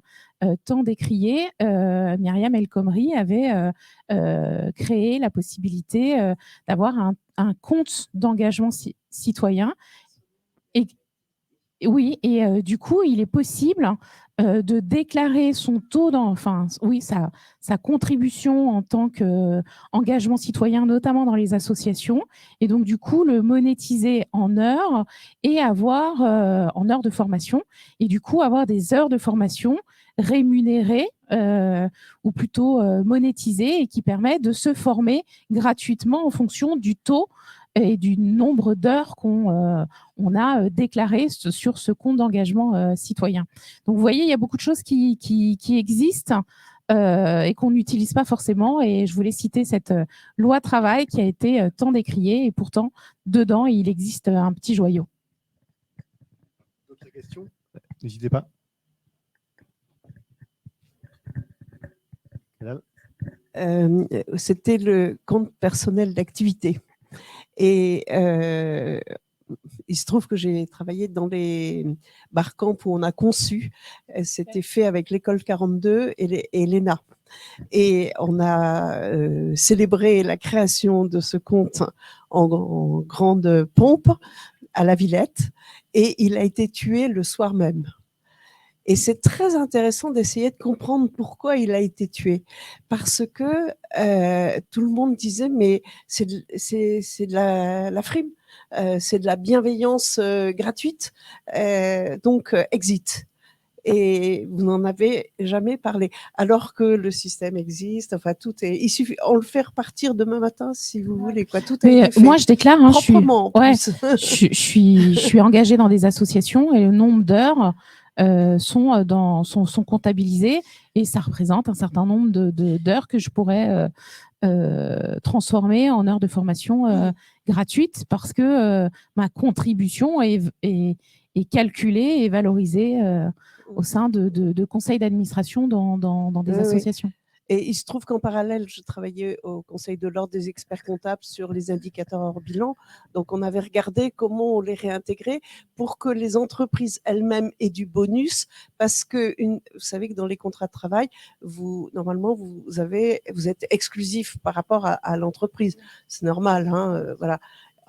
tant décriée, Myriam El Khomri avait créé la possibilité d'avoir un compte d'engagement citoyen. Et du coup, il est possible de déclarer son taux, sa contribution en tant qu'engagement citoyen, notamment dans les associations, et donc du coup le monétiser en heures et avoir en heures de formation, et du coup avoir des heures de formation rémunérées ou plutôt monétisées et qui permet de se former gratuitement en fonction du taux et du nombre d'heures qu'on a déclaré sur ce compte d'engagement citoyen. Donc, vous voyez, il y a beaucoup de choses qui existent et qu'on n'utilise pas forcément. Et je voulais citer cette loi travail qui a été tant décriée. Et pourtant, dedans, il existe un petit joyau. D'autres questions ? N'hésitez pas. C'était le compte personnel d'activité. Et il se trouve que j'ai travaillé dans les barcamps où on a conçu. C'était fait avec l'école 42 et l'ENA. Et on a célébré la création de ce compte en grande pompe à la Villette. Et il a été tué le soir même. Et c'est très intéressant d'essayer de comprendre pourquoi il a été tué. Parce que tout le monde disait, mais c'est de la frime, c'est de la bienveillance gratuite, donc exit. Et vous n'en avez jamais parlé. Alors que le système existe, enfin tout est. Il suffit, on le fait repartir demain matin si vous voulez. Quoi. Tout est fait. Moi, je déclare, proprement. Je suis engagée dans des associations et le nombre d'heures sont comptabilisés et ça représente un certain nombre d'heures que je pourrais transformer en heures de formation gratuites parce que ma contribution est calculée et valorisée au sein de conseils d'administration dans des associations. Et il se trouve qu'en parallèle, je travaillais au Conseil de l'ordre des experts comptables sur les indicateurs hors bilan. Donc, on avait regardé comment on les réintégrait pour que les entreprises elles-mêmes aient du bonus. Parce que, vous savez que dans les contrats de travail, normalement, vous êtes exclusif par rapport à l'entreprise. C'est normal, hein, voilà.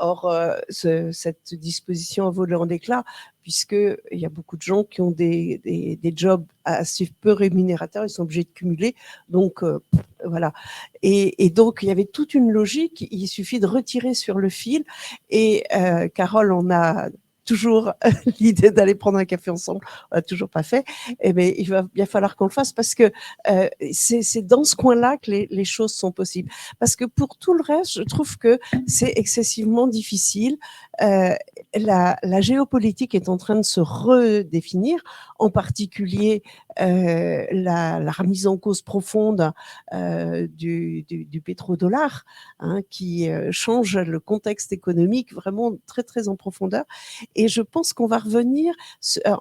Or, cette disposition a volé en éclat, puisqu'il y a beaucoup de gens qui ont des jobs assez peu rémunérateurs, ils sont obligés de cumuler. Donc, voilà. Et donc, il y avait toute une logique. Il suffit de retirer sur le fil. Et Carole, on a toujours l'idée d'aller prendre un café ensemble, on l'a toujours pas fait. Eh bien, il va bien falloir qu'on le fasse, parce que c'est dans ce coin-là que les choses sont possibles. Parce que pour tout le reste, je trouve que c'est excessivement difficile. La géopolitique est en train de se redéfinir, en particulier la remise en cause profonde du pétrodollar, hein, qui change le contexte économique vraiment très très en profondeur. Et je pense qu'on va revenir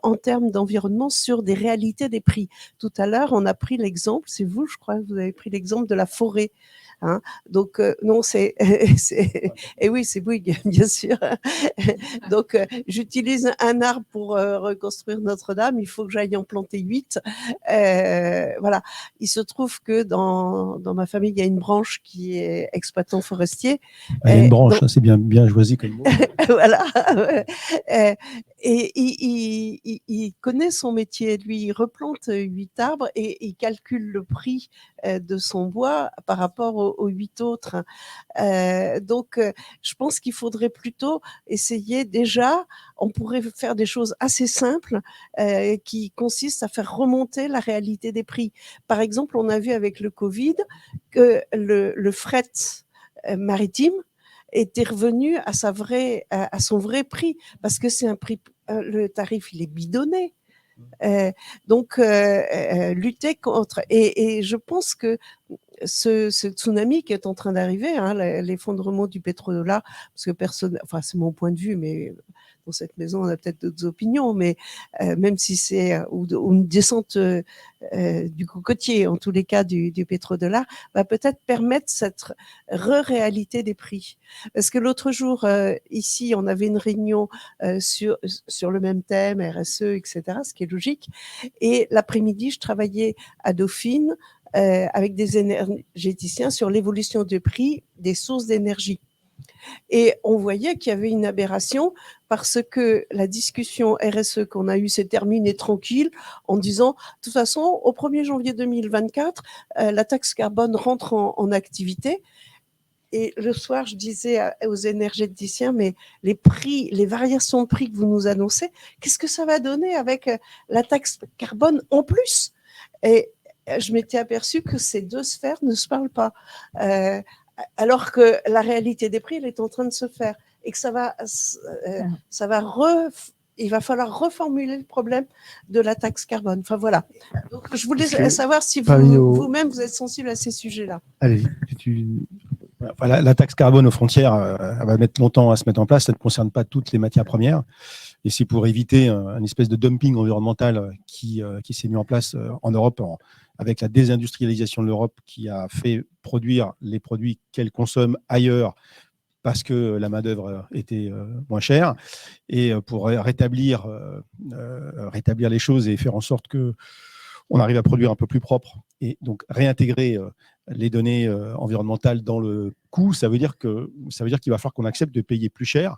en termes d'environnement sur des réalités des prix. Tout à l'heure, on a pris l'exemple, c'est vous, je crois, vous avez pris l'exemple de la forêt. Hein. Donc, non, et oui, c'est Bouygues, bien sûr. Donc, j'utilise un arbre pour reconstruire Notre-Dame, il faut que j'aille en planter 8. Voilà. Il se trouve que dans ma famille, il y a une branche qui est exploitant forestier. Il y a une branche, donc, hein, c'est bien choisi comme mot. Voilà. Et il connaît son métier. Lui, il replante 8 arbres et il calcule le prix de son bois par rapport aux 8 autres. Donc, je pense qu'il faudrait plutôt essayer déjà, on pourrait faire des choses assez simples qui consistent à faire remonter la réalité des prix. Par exemple, on a vu avec le Covid que le fret maritime était revenu à son vrai prix, parce que c'est un prix, le tarif il est bidonné. Donc lutter contre, et je pense que ce tsunami qui est en train d'arriver, hein, l'effondrement du pétrodollar, parce que personne, enfin c'est mon point de vue, mais dans cette maison on a peut-être d'autres opinions, mais même si c'est ou une descente du cocotier, en tous les cas du pétrodollar, va peut-être permettre cette réalité des prix. Parce que l'autre jour, ici, on avait une réunion sur le même thème, RSE, etc., ce qui est logique, et l'après-midi, je travaillais à Dauphine avec des énergéticiens sur l'évolution des prix des sources d'énergie. Et on voyait qu'il y avait une aberration, parce que la discussion RSE qu'on a eue s'est terminée tranquille en disant, de toute façon, au 1er janvier 2024, la taxe carbone rentre en activité. Et le soir, je disais aux énergéticiens, mais les prix, les variations de prix que vous nous annoncez, qu'est-ce que ça va donner avec la taxe carbone en plus ? Et je m'étais aperçue que ces deux sphères ne se parlent pas. Alors que la réalité des prix, elle est en train de se faire, et que il va falloir reformuler le problème de la taxe carbone. Enfin voilà. Donc je voulais savoir si vous-même vous êtes sensible à ces sujets-là. Allez, Voilà, la taxe carbone aux frontières, elle va mettre longtemps à se mettre en place. Ça ne concerne pas toutes les matières premières. Et c'est pour éviter un espèce de dumping environnemental qui s'est mis en place en Europe, avec la désindustrialisation de l'Europe, qui a fait produire les produits qu'elle consomme ailleurs parce que la main-d'œuvre était moins chère. Et pour rétablir les choses et faire en sorte qu'on arrive à produire un peu plus propre, et donc réintégrer les données environnementales dans le coût, ça veut dire qu'il va falloir qu'on accepte de payer plus cher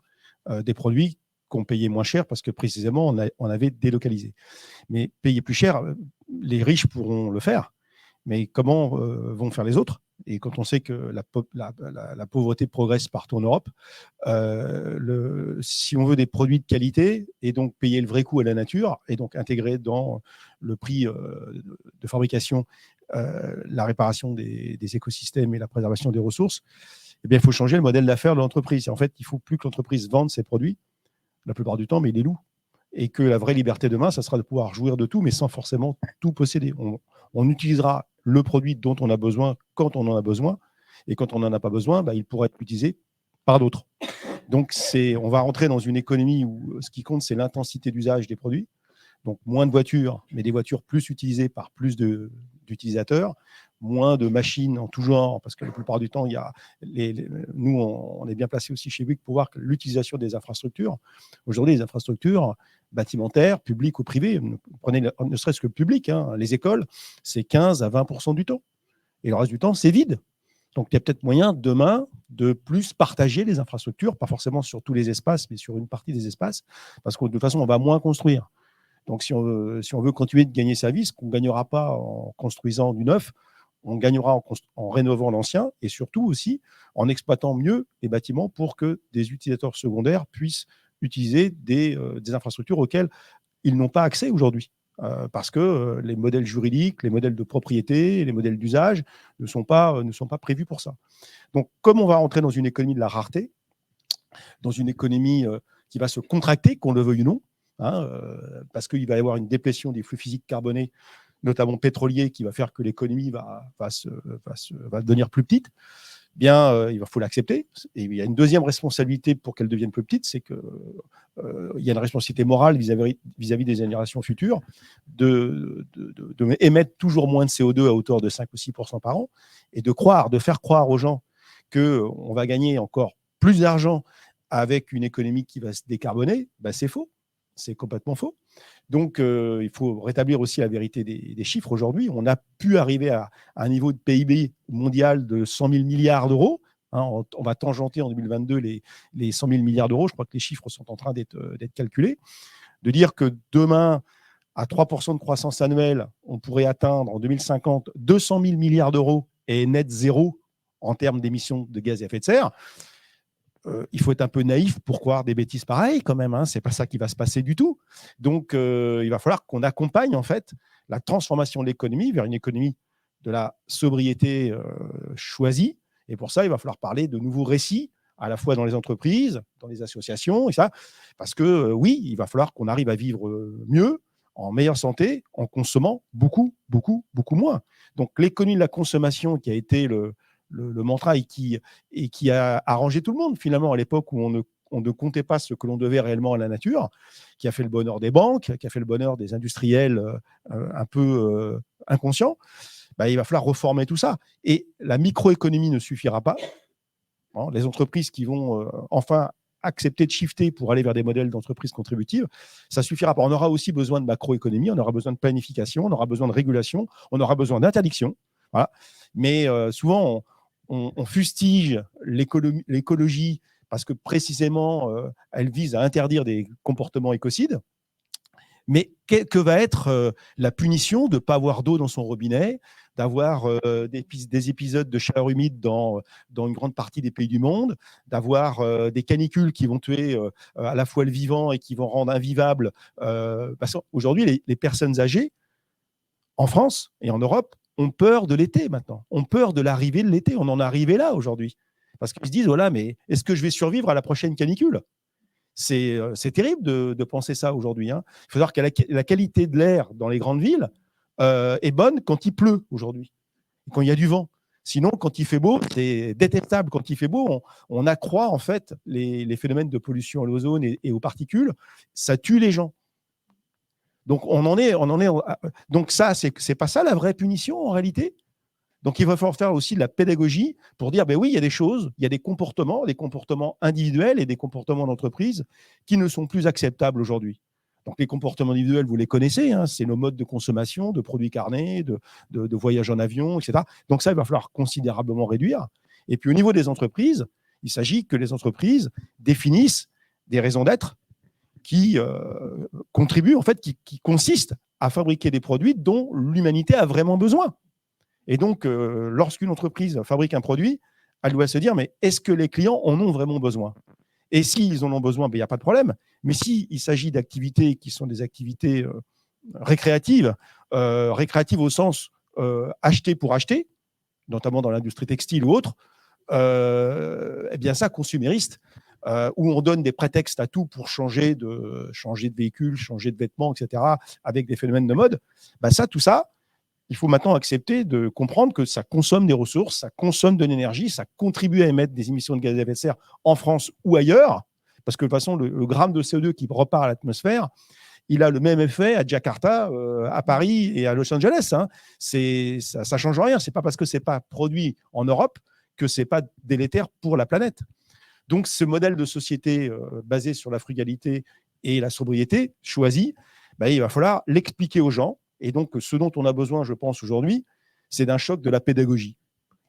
des produits qu'on payait moins cher, parce que précisément on avait délocalisé. Mais payer plus cher, les riches pourront le faire, mais comment vont faire les autres ? Et quand on sait que la pauvreté progresse partout en Europe, si on veut des produits de qualité, et donc payer le vrai coût à la nature, et donc intégrer dans le prix de fabrication la réparation des écosystèmes et la préservation des ressources, eh bien, il faut changer le modèle d'affaires de l'entreprise. En fait, il ne faut plus que l'entreprise vende ses produits, la plupart du temps, mais il les loue. Et que la vraie liberté demain, ça sera de pouvoir jouir de tout, mais sans forcément tout posséder. On utilisera le produit dont on a besoin quand on en a besoin, et quand on n'en a pas besoin, il pourra être utilisé par d'autres. Donc, on va rentrer dans une économie où ce qui compte, c'est l'intensité d'usage des produits. Donc, moins de voitures, mais des voitures plus utilisées par plus d'utilisateurs, moins de machines en tout genre, parce que la plupart du temps, nous, on est bien placé aussi chez Bouygues pour voir que l'utilisation des infrastructures. Aujourd'hui, les infrastructures bâtimentaires, publiques ou privées, prenez ne serait-ce que le public, hein, les écoles, c'est 15 à 20% du temps. Et le reste du temps, c'est vide. Donc, il y a peut-être moyen demain de plus partager les infrastructures, pas forcément sur tous les espaces, mais sur une partie des espaces, parce que de toute façon, on va moins construire. Donc, si on veut continuer de gagner sa vie, ce qu'on ne gagnera pas en construisant du neuf, on gagnera en rénovant l'ancien et surtout aussi en exploitant mieux les bâtiments pour que des utilisateurs secondaires puissent utiliser des infrastructures auxquelles ils n'ont pas accès aujourd'hui. Parce que les modèles juridiques, les modèles de propriété, les modèles d'usage ne sont pas prévus pour ça. Donc, comme on va rentrer dans une économie de la rareté, dans une économie qui va se contracter, qu'on le veuille ou non, parce qu'il va y avoir une déplétion des flux physiques carbonés, notamment pétroliers, qui va faire que l'économie va devenir plus petite, bien, il faut l'accepter. Et il y a une deuxième responsabilité pour qu'elle devienne plus petite, c'est qu'il y a une responsabilité morale vis-à-vis des générations futures de émettre toujours moins de CO2 à hauteur de 5 ou 6% par an, et de faire croire aux gens qu'on va gagner encore plus d'argent avec une économie qui va se décarboner, c'est faux. C'est complètement faux. Donc, il faut rétablir aussi la vérité des chiffres aujourd'hui. On a pu arriver à un niveau de PIB mondial de 100 000 milliards d'euros. On va tangenter en 2022 les 100 000 milliards d'euros. Je crois que les chiffres sont en train d'être calculés. De dire que demain, à 3% de croissance annuelle, on pourrait atteindre en 2050 200 000 milliards d'euros et net zéro en termes d'émissions de gaz à effet de serre. Il faut être un peu naïf pour croire des bêtises pareilles quand même. C'est pas ça qui va se passer du tout. Donc, il va falloir qu'on accompagne en fait la transformation de l'économie vers une économie de la sobriété choisie. Et pour ça, il va falloir parler de nouveaux récits, à la fois dans les entreprises, dans les associations, et ça, parce que oui, il va falloir qu'on arrive à vivre mieux, en meilleure santé, en consommant beaucoup, beaucoup, beaucoup moins. Donc, l'économie de la consommation qui a été le mantra et qui a arrangé tout le monde, finalement, à l'époque où on ne comptait pas ce que l'on devait réellement à la nature, qui a fait le bonheur des banques, qui a fait le bonheur des industriels un peu inconscients. Il va falloir reformer tout ça. Et la microéconomie ne suffira pas. Les entreprises qui vont enfin accepter de shifter pour aller vers des modèles d'entreprise contributive, ça ne suffira pas. On aura aussi besoin de macroéconomie, on aura besoin de planification, on aura besoin de régulation, on aura besoin d'interdiction. Voilà. Mais souvent, on fustige l'écologie parce que précisément, elle vise à interdire des comportements écocides. Mais que va être la punition de ne pas avoir d'eau dans son robinet, d'avoir des épisodes de chaleur humide dans une grande partie des pays du monde, d'avoir des canicules qui vont tuer à la fois le vivant et qui vont rendre invivable. Parce qu'aujourd'hui, les personnes âgées, en France et en Europe, ont peur de l'été maintenant. Ont peur de l'arrivée de l'été. On en est arrivé là aujourd'hui. Parce qu'ils se disent, voilà, mais est-ce que je vais survivre à la prochaine canicule ? C'est terrible de penser ça aujourd'hui. Il faut savoir que la qualité de l'air dans les grandes villes est bonne quand il pleut aujourd'hui, quand il y a du vent. Sinon, quand il fait beau, c'est détestable. Quand il fait beau, on accroît en fait les phénomènes de pollution à l'ozone et aux particules. Ça tue les gens. Donc, donc ça, c'est pas ça la vraie punition en réalité. Donc, il va falloir faire aussi de la pédagogie pour dire, oui, il y a des choses, il y a des comportements individuels et des comportements d'entreprise qui ne sont plus acceptables aujourd'hui. Donc, les comportements individuels, vous les connaissez, c'est nos modes de consommation, de produits carnés, de voyage en avion, etc. Donc, ça, il va falloir considérablement réduire. Et puis, au niveau des entreprises, il s'agit que les entreprises définissent des raisons d'être qui contribuent, en fait, qui consistent à fabriquer des produits dont l'humanité a vraiment besoin. Et donc, lorsqu'une entreprise fabrique un produit, elle doit se dire, mais est-ce que les clients en ont vraiment besoin ? Et s'ils en ont besoin, il n'y a pas de problème. Mais s'il s'agit d'activités qui sont des activités récréatives au sens acheter pour acheter, notamment dans l'industrie textile ou autre, eh bien ça, consumériste, où on donne des prétextes à tout pour changer de véhicule, changer de vêtements, etc., avec des phénomènes de mode, tout ça, il faut maintenant accepter de comprendre que ça consomme des ressources, ça consomme de l'énergie, ça contribue à émettre des émissions de gaz à effet de serre en France ou ailleurs, parce que de toute façon, le gramme de CO2 qui repart à l'atmosphère, il a le même effet à Jakarta, à Paris et à Los Angeles. Ça ne change rien. Ce n'est pas parce que ce n'est pas produit en Europe que ce n'est pas délétère pour la planète. Donc, ce modèle de société basé sur la frugalité et la sobriété choisi, il va falloir l'expliquer aux gens. Et donc, ce dont on a besoin, je pense, aujourd'hui, c'est d'un choc de la pédagogie.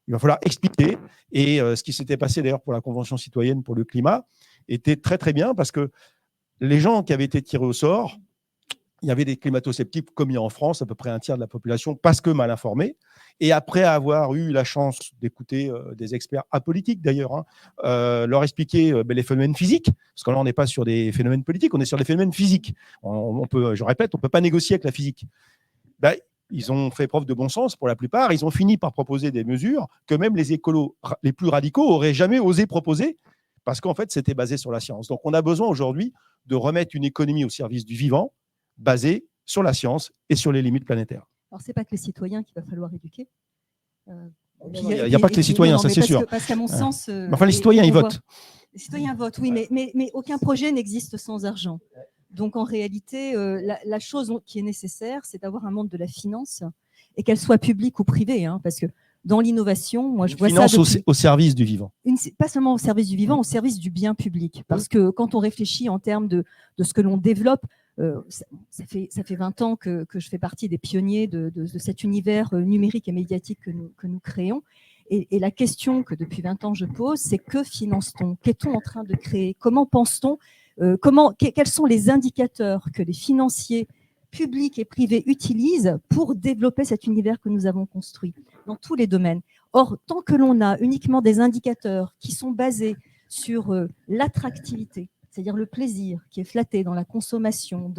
Il va falloir expliquer. Et ce qui s'était passé d'ailleurs pour la Convention citoyenne pour le climat était très très bien parce que les gens qui avaient été tirés au sort, il y avait des climato-sceptiques comme il y a en France, à peu près un tiers de la population, parce que mal informés. Et après avoir eu la chance d'écouter des experts apolitiques d'ailleurs, leur expliquer les phénomènes physiques, parce que là on n'est pas sur des phénomènes politiques, on est sur des phénomènes physiques. Je répète, on ne peut pas négocier avec la physique. Ils ont fait preuve de bon sens pour la plupart. Ils ont fini par proposer des mesures que même les écolos les plus radicaux n'auraient jamais osé proposer, parce qu'en fait c'était basé sur la science. Donc on a besoin aujourd'hui de remettre une économie au service du vivant, basée sur la science et sur les limites planétaires. Alors, ce n'est pas que les citoyens qu'il va falloir éduquer. Il n'y a pas que les citoyens, ça c'est sûr. Parce qu'à mon sens… Enfin, les citoyens, ils votent. Les citoyens votent, oui, mais aucun projet n'existe sans argent. Donc, en réalité, la chose qui est nécessaire, c'est d'avoir un monde de la finance, et qu'elle soit publique ou privée, parce que dans l'innovation, moi, je vois ça… Finance au service du vivant. Pas seulement au service du vivant, au service du bien public. Parce que quand on réfléchit en termes de ce que l'on développe, ça fait 20 ans que je fais partie des pionniers de cet univers numérique et médiatique que nous créons. Et la question que depuis 20 ans je pose, c'est que finance-t-on? Qu'est-on en train de créer? Comment pense-t-on? Quels sont les indicateurs que les financiers publics et privés utilisent pour développer cet univers que nous avons construit dans tous les domaines? Or, tant que l'on a uniquement des indicateurs qui sont basés sur l'attractivité, c'est-à-dire le plaisir qui est flatté dans la consommation,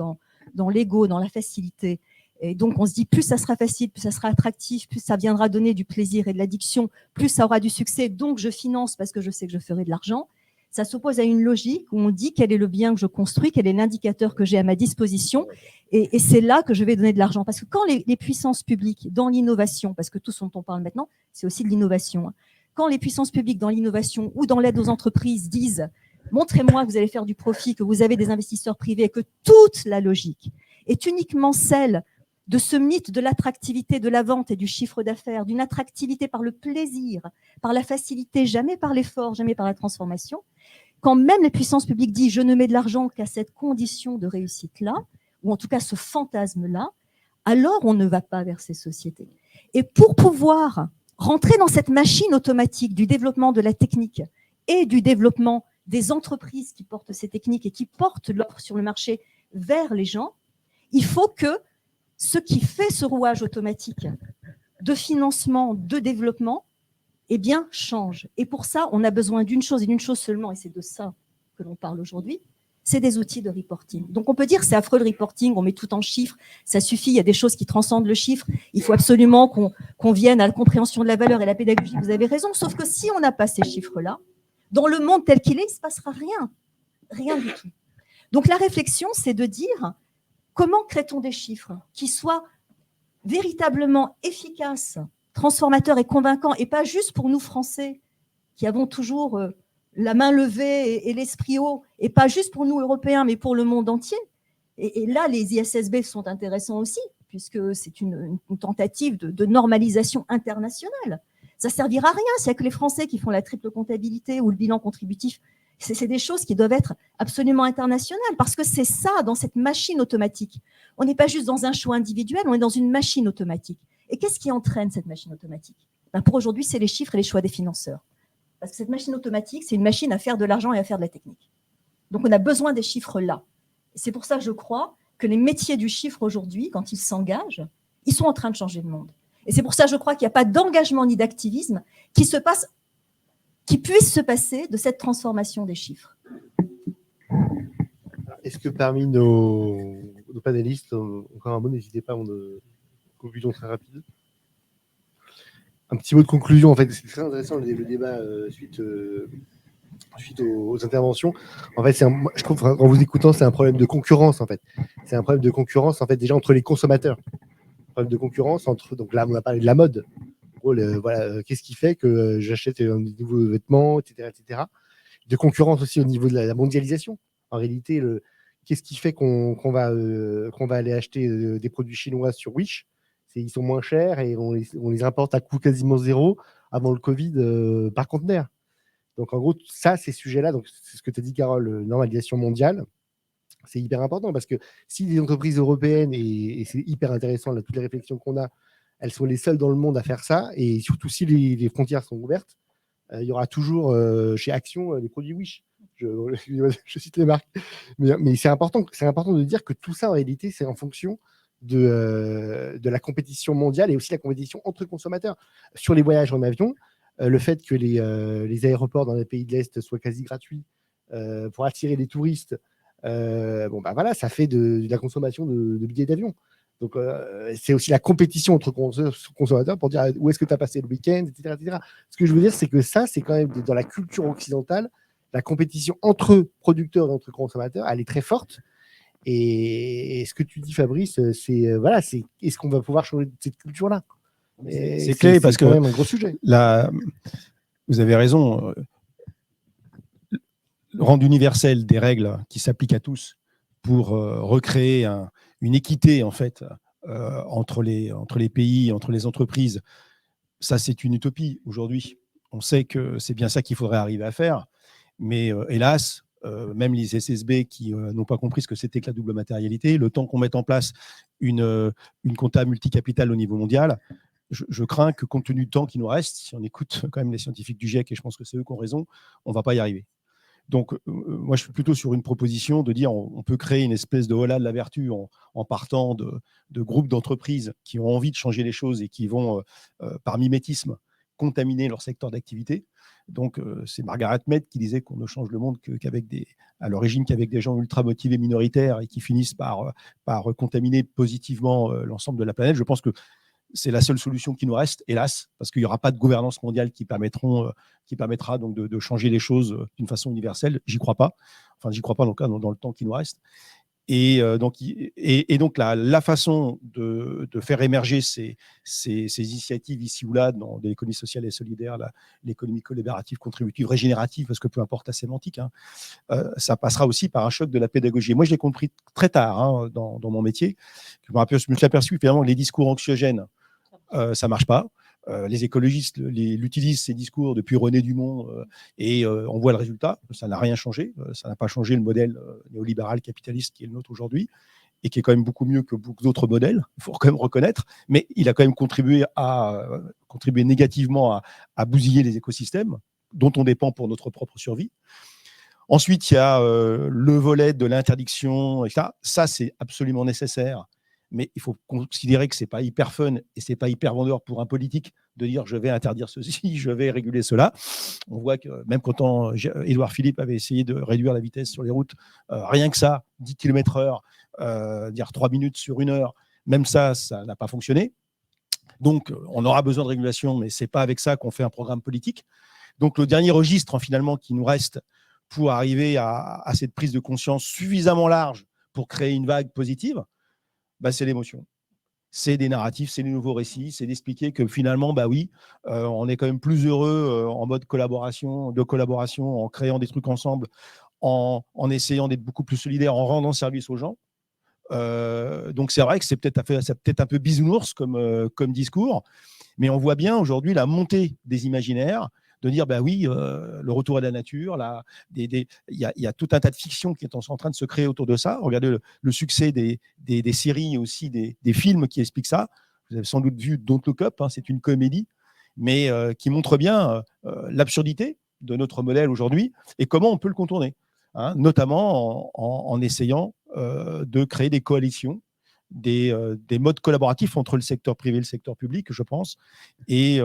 dans l'ego, dans la facilité. Et donc, on se dit, plus ça sera facile, plus ça sera attractif, plus ça viendra donner du plaisir et de l'addiction, plus ça aura du succès, donc je finance parce que je sais que je ferai de l'argent. Ça s'oppose à une logique où on dit quel est le bien que je construis, quel est l'indicateur que j'ai à ma disposition, et c'est là que je vais donner de l'argent. Parce que quand les puissances publiques, dans l'innovation, parce que tout ce dont on parle maintenant, c'est aussi de l'innovation, quand les puissances publiques dans l'innovation ou dans l'aide aux entreprises disent montrez-moi que vous allez faire du profit, que vous avez des investisseurs privés, que toute la logique est uniquement celle de ce mythe de l'attractivité de la vente et du chiffre d'affaires, d'une attractivité par le plaisir, par la facilité, jamais par l'effort, jamais par la transformation. Quand même les puissances publiques disent je ne mets de l'argent qu'à cette condition de réussite-là, ou en tout cas ce fantasme-là, alors on ne va pas vers ces sociétés. Et pour pouvoir rentrer dans cette machine automatique du développement de la technique et du développement des entreprises qui portent ces techniques et qui portent l'offre sur le marché vers les gens, il faut que ce qui fait ce rouage automatique de financement, de développement, change. Et pour ça, on a besoin d'une chose et d'une chose seulement, et c'est de ça que l'on parle aujourd'hui, c'est des outils de reporting. Donc on peut dire c'est affreux le reporting, on met tout en chiffres, ça suffit, il y a des choses qui transcendent le chiffre, il faut absolument qu'on vienne à la compréhension de la valeur et la pédagogie, vous avez raison, sauf que si on n'a pas ces chiffres-là, dans le monde tel qu'il est, il ne se passera rien. Rien du tout. Donc la réflexion, c'est de dire comment crée-t-on des chiffres qui soient véritablement efficaces, transformateurs et convaincants, et pas juste pour nous Français, qui avons toujours la main levée et l'esprit haut, et pas juste pour nous Européens, mais pour le monde entier. Et là, les ISSB sont intéressants aussi, puisque c'est une tentative de normalisation internationale. Ça ne servira à rien s'il n'y a que les Français qui font la triple comptabilité ou le bilan contributif. C'est des choses qui doivent être absolument internationales, parce que c'est ça, dans cette machine automatique. On n'est pas juste dans un choix individuel, on est dans une machine automatique. Et qu'est-ce qui entraîne cette machine automatique? Pour aujourd'hui, c'est les chiffres et les choix des financeurs. Parce que cette machine automatique, c'est une machine à faire de l'argent et à faire de la technique. Donc, on a besoin des chiffres là. C'est pour ça que je crois que les métiers du chiffre aujourd'hui, quand ils s'engagent, ils sont en train de changer le monde. Et c'est pour ça que je crois qu'il n'y a pas d'engagement ni d'activisme qui puisse se passer de cette transformation des chiffres. Est-ce que parmi nos panélistes, encore un mot, n'hésitez pas à une conclusion très rapide. Un petit mot de conclusion, en fait, c'est très intéressant le débat suite aux interventions. En fait, je trouve, en vous écoutant, c'est un problème de concurrence, en fait. C'est un problème de concurrence, en fait, déjà entre les consommateurs. Un problème de concurrence entre, donc là, on a parlé de la mode. En gros, voilà, qu'est-ce qui fait que j'achète de nouveaux vêtements, etc., etc. De concurrence aussi au niveau de la mondialisation. En réalité, qu'est-ce qui fait qu'on va aller acheter des produits chinois sur Wish? Ils sont moins chers et on les importe à coût quasiment zéro avant le Covid par conteneur. Donc, en gros, ça, ces sujets-là, donc c'est ce que tu as dit, Carole, normalisation mondiale, c'est hyper important parce que si les entreprises européennes, et c'est hyper intéressant, là, toutes les réflexions qu'on a, elles sont les seules dans le monde à faire ça. Et surtout, si les frontières sont ouvertes, il y aura toujours chez Action les produits Wish. Je cite les marques. Mais c'est important de dire que tout ça, en réalité, c'est en fonction de la compétition mondiale et aussi la compétition entre consommateurs. Sur les voyages en avion, le fait que les aéroports dans les pays de l'Est soient quasi gratuits pour attirer les touristes, voilà, ça fait de la consommation de billets d'avion. Donc, c'est aussi la compétition entre consommateurs pour dire où est-ce que tu as passé le week-end, etc., etc. Ce que je veux dire, c'est que ça, c'est quand même dans la culture occidentale, la compétition entre producteurs et entre consommateurs, elle est très forte. Et ce que tu dis, Fabrice, c'est est-ce qu'on va pouvoir changer cette culture-là? C'est clé parce que c'est quand même un gros sujet. Vous avez raison. Rendre universel des règles qui s'appliquent à tous pour recréer une équité en fait entre les pays, entre les entreprises, ça c'est une utopie aujourd'hui. On sait que c'est bien ça qu'il faudrait arriver à faire, mais hélas, même les SSB qui n'ont pas compris ce que c'était que la double matérialité, le temps qu'on mette en place une compta multicapital au niveau mondial, je crains que compte tenu du temps qui nous reste, si on écoute quand même les scientifiques du GIEC, et je pense que c'est eux qui ont raison, on ne va pas y arriver. Donc, moi, je suis plutôt sur une proposition de dire on peut créer une espèce de holà de la vertu en partant de groupes d'entreprises qui ont envie de changer les choses et qui vont, par mimétisme, contaminer leur secteur d'activité. Donc, c'est Margaret Mead qui disait qu'on ne change le monde à l'origine qu'avec des gens ultra motivés minoritaires et qui finissent par contaminer positivement l'ensemble de la planète. Je pense que c'est la seule solution qui nous reste, hélas, parce qu'il n'y aura pas de gouvernance mondiale qui permettra donc de changer les choses d'une façon universelle. J'y crois pas. Enfin, j'y crois pas dans le temps qui nous reste. Et donc la façon de faire émerger ces initiatives ici ou là dans l'économie sociale et solidaire, l'économie collaborative, contributive, régénérative, parce que peu importe la sémantique, ça passera aussi par un choc de la pédagogie. Et moi, je l'ai compris très tard dans mon métier. Je me suis aperçu finalement que les discours anxiogènes, ça marche pas. Les écologistes l'utilisent, ces discours, depuis René Dumont, et on voit le résultat. Ça n'a rien changé. Ça n'a pas changé le modèle néolibéral capitaliste qui est le nôtre aujourd'hui et qui est quand même beaucoup mieux que beaucoup d'autres modèles, il faut quand même reconnaître, mais il a quand même contribué négativement à bousiller les écosystèmes dont on dépend pour notre propre survie. Ensuite, il y a le volet de l'interdiction, etc. Ça, c'est absolument nécessaire. Mais il faut considérer que ce n'est pas hyper fun et ce n'est pas hyper vendeur pour un politique de dire je vais interdire ceci, je vais réguler cela. On voit que même quand Édouard Philippe avait essayé de réduire la vitesse sur les routes, rien que ça, 10 km/h, dire 3 minutes sur 1 heure, même ça n'a pas fonctionné. Donc, on aura besoin de régulation, mais ce n'est pas avec ça qu'on fait un programme politique. Donc, le dernier registre, finalement, qui nous reste pour arriver à cette prise de conscience suffisamment large pour créer une vague positive, c'est l'émotion. C'est des narratifs, c'est des nouveaux récits, c'est d'expliquer que finalement, on est quand même plus heureux en mode collaboration, en créant des trucs ensemble, en essayant d'être beaucoup plus solidaire, en rendant service aux gens. Donc c'est vrai que c'est peut-être un peu bisounours comme discours, mais on voit bien aujourd'hui la montée des imaginaires, de dire le retour à la nature, il y a tout un tas de fictions qui sont en train de se créer autour de ça. Regardez le succès des séries et aussi des films qui expliquent ça. Vous avez sans doute vu Don't Look Up, c'est une comédie, mais qui montre bien l'absurdité de notre modèle aujourd'hui et comment on peut le contourner, notamment en essayant de créer des coalitions, des modes collaboratifs entre le secteur privé et le secteur public, je pense. Et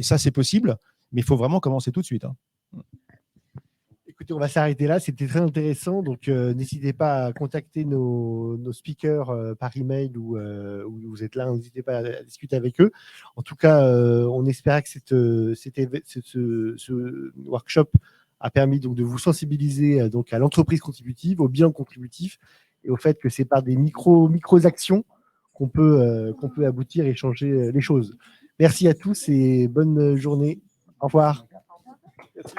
ça, c'est possible, mais il faut vraiment commencer tout de suite. Écoutez, on va s'arrêter là. C'était très intéressant. Donc, n'hésitez pas à contacter nos speakers par email ou vous êtes là. N'hésitez pas à discuter avec eux. En tout cas, on espère que ce workshop a permis donc de vous sensibiliser donc à l'entreprise contributive, au bilan contributif et au fait que c'est par des micro-actions qu'on peut aboutir et changer les choses. Merci à tous et bonne journée. Au revoir. Merci.